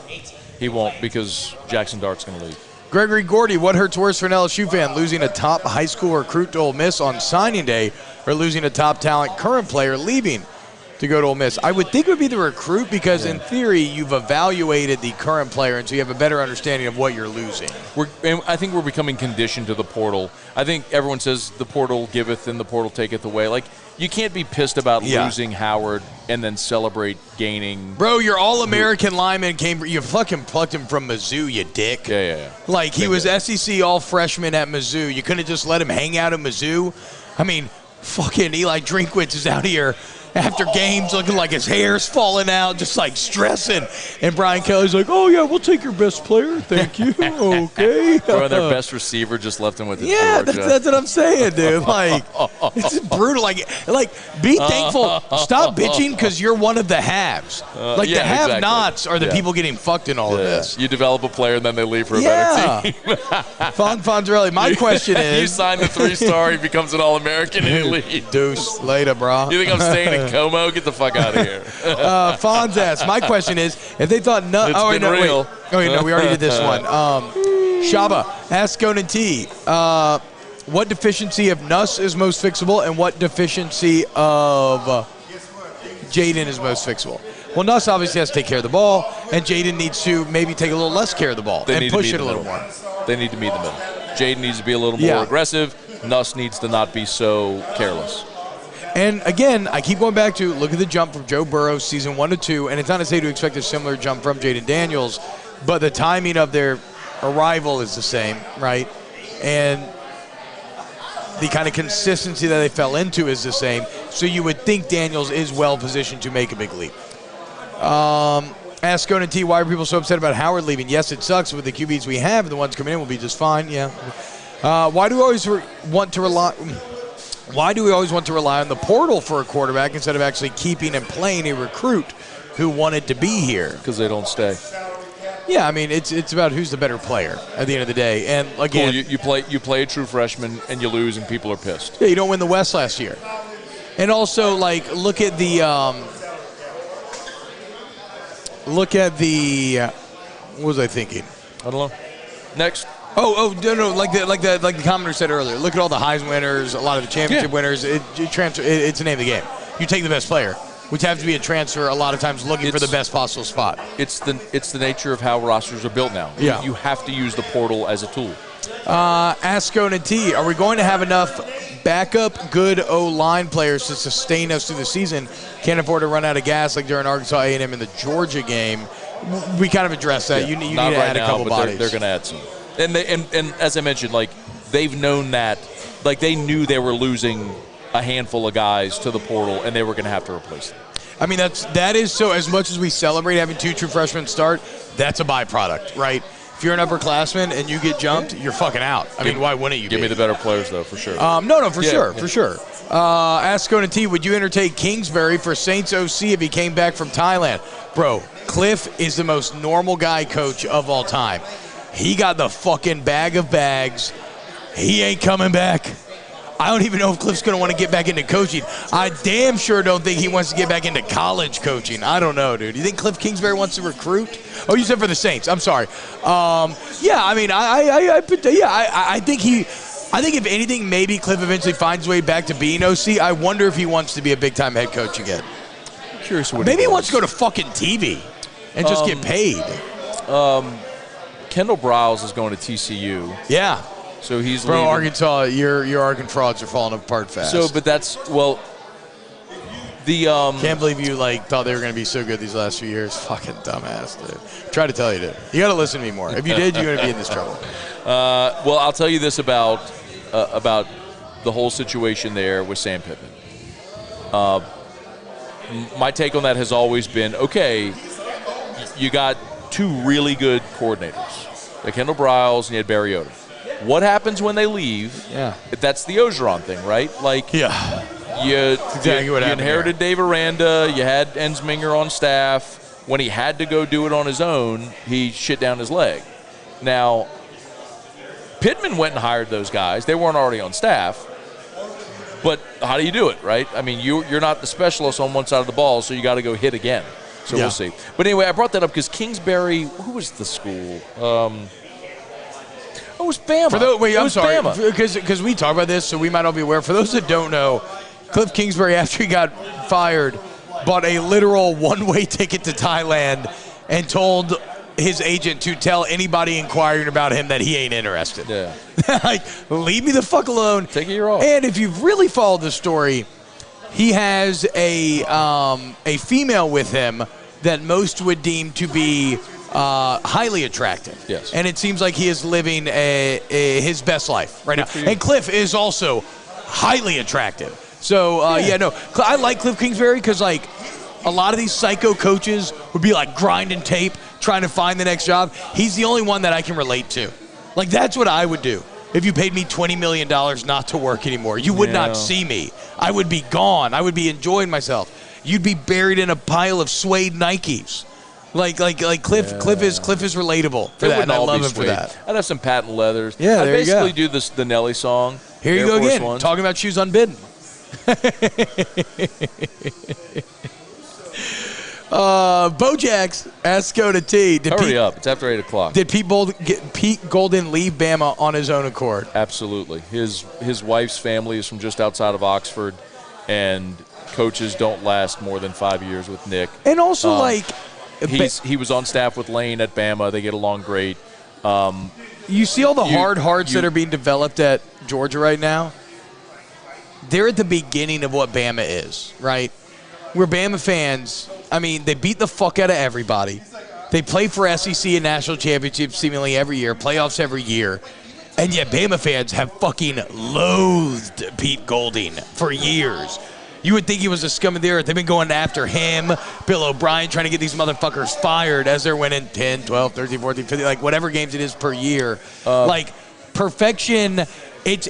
S3: He won't, because Jackson Dart's going to leave.
S2: Gregory Gordy, what hurts worse for an LSU fan, losing a top high school recruit to Ole Miss on signing day or losing a top talent current player leaving to go to Ole Miss? I would think it would be the recruit because, in theory, you've evaluated the current player, and so you have a better understanding of what you're losing.
S3: I think we're becoming conditioned to the portal. I think everyone says the portal giveth and the portal taketh away. Like, you can't be pissed about losing Howard and then celebrate gaining.
S2: Bro, your All-American lineman you fucking plucked him from Mizzou, you dick.
S3: Yeah.
S2: Like, he was SEC All-Freshman at Mizzou. You couldn't have just let him hang out at Mizzou. I mean, fucking Eli Drinkwitz is out here after games looking like his hair's falling out, just like stressing. And Brian Kelly's like, oh, yeah, we'll take your best player. Thank you. Okay.
S3: Bro, their best receiver just left him with the
S2: Yeah,
S3: Georgia.
S2: that's what I'm saying, dude. Like, it's brutal. Like, be thankful. Stop bitching because you're one of the haves. The have-nots are the people getting fucked in all of this.
S3: You develop a player and then they leave for a better team.
S2: Fonzarelli, my question is.
S3: You sign the 3-star, he becomes an All-American and he leaves.
S2: Deuce, later, bro.
S3: You think I'm staying in Como? Get the fuck out of here.
S2: Fonz asks, my question is, if they thought no.
S3: It's been real.
S2: Wait, no, we already did this one. Shaba, ask Scone T, what deficiency of Nuss is most fixable and what deficiency of Jaden is most fixable? Well, Nuss obviously has to take care of the ball, and Jaden needs to maybe take a little less care of the ball and push it a little more.
S3: They need to meet in the middle. Jaden needs to be a little more aggressive. Nuss needs to not be so careless.
S2: And again, I keep going back to look at the jump from Joe Burrow season 1 to 2, and it's not to say to expect a similar jump from Jaden Daniels, but the timing of their arrival is the same, right? And the kind of consistency that they fell into is the same. So you would think Daniels is well positioned to make a big leap. Ask Scone T, why are people so upset about Howard leaving? Yes, it sucks with the QBs we have. The ones coming in will be just fine. Yeah. Why do we always want to rely on the portal for a quarterback instead of actually keeping and playing a recruit who wanted to be here?
S3: Because they don't stay.
S2: Yeah, I mean it's about who's the better player at the end of the day. And again,
S3: cool. you play a true freshman and you lose and people are pissed.
S2: Yeah, you don't win the West last year. And also, like, look at the what was I thinking?
S3: I don't know. Next.
S2: Oh, no, like the commenter said earlier. Look at all the Heisman winners, a lot of the championship winners. It's the name of the game. You take the best player, which has to be a transfer a lot of times looking for the best possible spot.
S3: It's the nature of how rosters are built now.
S2: Yeah.
S3: You have to use the portal as a tool.
S2: Ask Scone T, are we going to have enough backup good O-line players to sustain us through the season? Can't afford to run out of gas like during Arkansas A&M in the Georgia game. We kind of addressed that. You need to add a couple bodies.
S3: They're going to add some. And as I mentioned, like, they've known that. Like, they knew they were losing a handful of guys to the portal, and they were going to have to replace them.
S2: I mean, that is so. As much as we celebrate having 2 true freshmen start, that's a byproduct, right? If you're an upperclassman and you get jumped, you're fucking out. I mean, why wouldn't you?
S3: Give me the better players, though, for sure.
S2: For sure. Ask Scone T, would you entertain Kingsbury for Saints OC if he came back from Thailand? Bro, Cliff is the most normal guy coach of all time. He got the fucking bag of bags. He ain't coming back. I don't even know if Cliff's going to want to get back into coaching. I damn sure don't think he wants to get back into college coaching. I don't know, dude. You think Cliff Kingsbury wants to recruit? Oh, you said for the Saints. I'm sorry. I mean, I think if anything, maybe Cliff eventually finds his way back to being OC. I wonder if he wants to be a big-time head coach again.
S3: I'm curious what
S2: maybe he wants to go to fucking TV and just get paid.
S3: Kendall Briles is going to TCU.
S2: Yeah.
S3: So he's
S2: leaving.
S3: Arkansas,
S2: your Arkansas frauds are falling apart fast.
S3: So, but that's, well, the
S2: can't believe you thought they were going to be so good these last few years. Fucking dumbass, dude. Try to tell you, dude. You got to listen to me more. If you did, you're going to be in this trouble.
S3: Well, I'll tell you this about the whole situation there with Sam Pittman. My take on that has always been, okay, you got 2 really good coordinators, like Kendall Briles and you had Barry Odom. What happens when they leave?
S2: Yeah.
S3: That's the Ogeron thing, right? Like,
S2: yeah.
S3: You inherited Dave Aranda. You had Ensminger on staff. When he had to go do it on his own, he shit down his leg. Now, Pittman went and hired those guys. They weren't already on staff. But how do you do it, right? I mean, you're not the specialist on one side of the ball, so you got to go hit again. So we'll see. But anyway, I brought that up because Kingsbury, who was the school? It was Bama.
S2: I'm sorry, because we talk about this, so we might all be aware. For those that don't know, Cliff Kingsbury, after he got fired, bought a literal one-way ticket to Thailand and told his agent to tell anybody inquiring about him that he ain't interested.
S3: Yeah.
S2: Like, leave me the fuck alone.
S3: Take a year off.
S2: And if you've really followed the story, he has a female with him that most would deem to be highly attractive.
S3: Yes.
S2: And it seems like he is living his best life right now. And Cliff is also highly attractive. So, I like Cliff Kingsbury because, like, a lot of these psycho coaches would be, like, grinding tape, trying to find the next job. He's the only one that I can relate to. Like, that's what I would do if you paid me $20 million not to work anymore. You would not see me. I would be gone. I would be enjoying myself. You'd be buried in a pile of suede Nikes. Like Cliff is relatable for that, and I love him for that.
S3: I'd have some patent leathers.
S2: Yeah,
S3: I'd
S2: there you go.
S3: basically do the Nelly song.
S2: Here you go again, talking about shoes unbidden. Bojack's asked Scone T.
S3: Hurry up. It's after 8 o'clock.
S2: Did Pete Golden leave Bama on his own accord?
S3: Absolutely. His wife's family is from just outside of Oxford, and coaches don't last more than 5 years with Nick.
S2: And also,
S3: he was on staff with Lane at Bama. They get along great.
S2: You see all the hard hearts that are being developed at Georgia right now? They're at the beginning of what Bama is, right? We're Bama fans. I mean, they beat the fuck out of everybody. They play for SEC and national championships seemingly every year, playoffs every year. And yet Bama fans have fucking loathed Pete Golding for years. You would think he was a scum of the earth. They've been going after him, Bill O'Brien, trying to get these motherfuckers fired as they're winning 10, 12, 13, 14, 15, like whatever games it is per year. Perfection, it's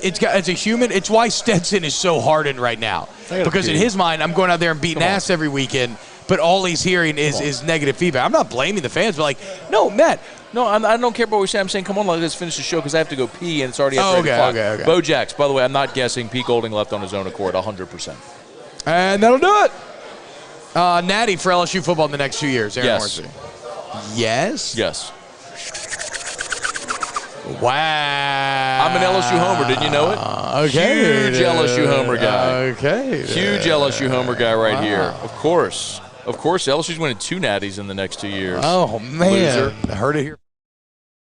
S2: a human. It's why Stetson is so hardened right now. Because in his mind, I'm going out there and beating ass every weekend, but all he's hearing is negative feedback. I'm not blaming the fans, but no, Matt.
S3: No, I don't care about what you're saying. I'm saying, come on, let's finish the show because I have to go pee, and it's already after 8 o'clock.
S2: Okay.
S3: Bojack's, by the way, I'm not guessing. Pete Golding left on his own accord, 100%.
S2: And that'll do it. Natty for LSU football in the next 2 years. Aaron Horsey. Yes?
S3: Yes.
S2: Wow.
S3: I'm an LSU homer. Didn't you know it?
S2: Okay.
S3: Huge LSU homer guy.
S2: Okay.
S3: Huge LSU homer guy right here. Of course. LSU's winning 2 natties in the next 2 years.
S2: Oh, man.
S3: Loser.
S2: I heard it here.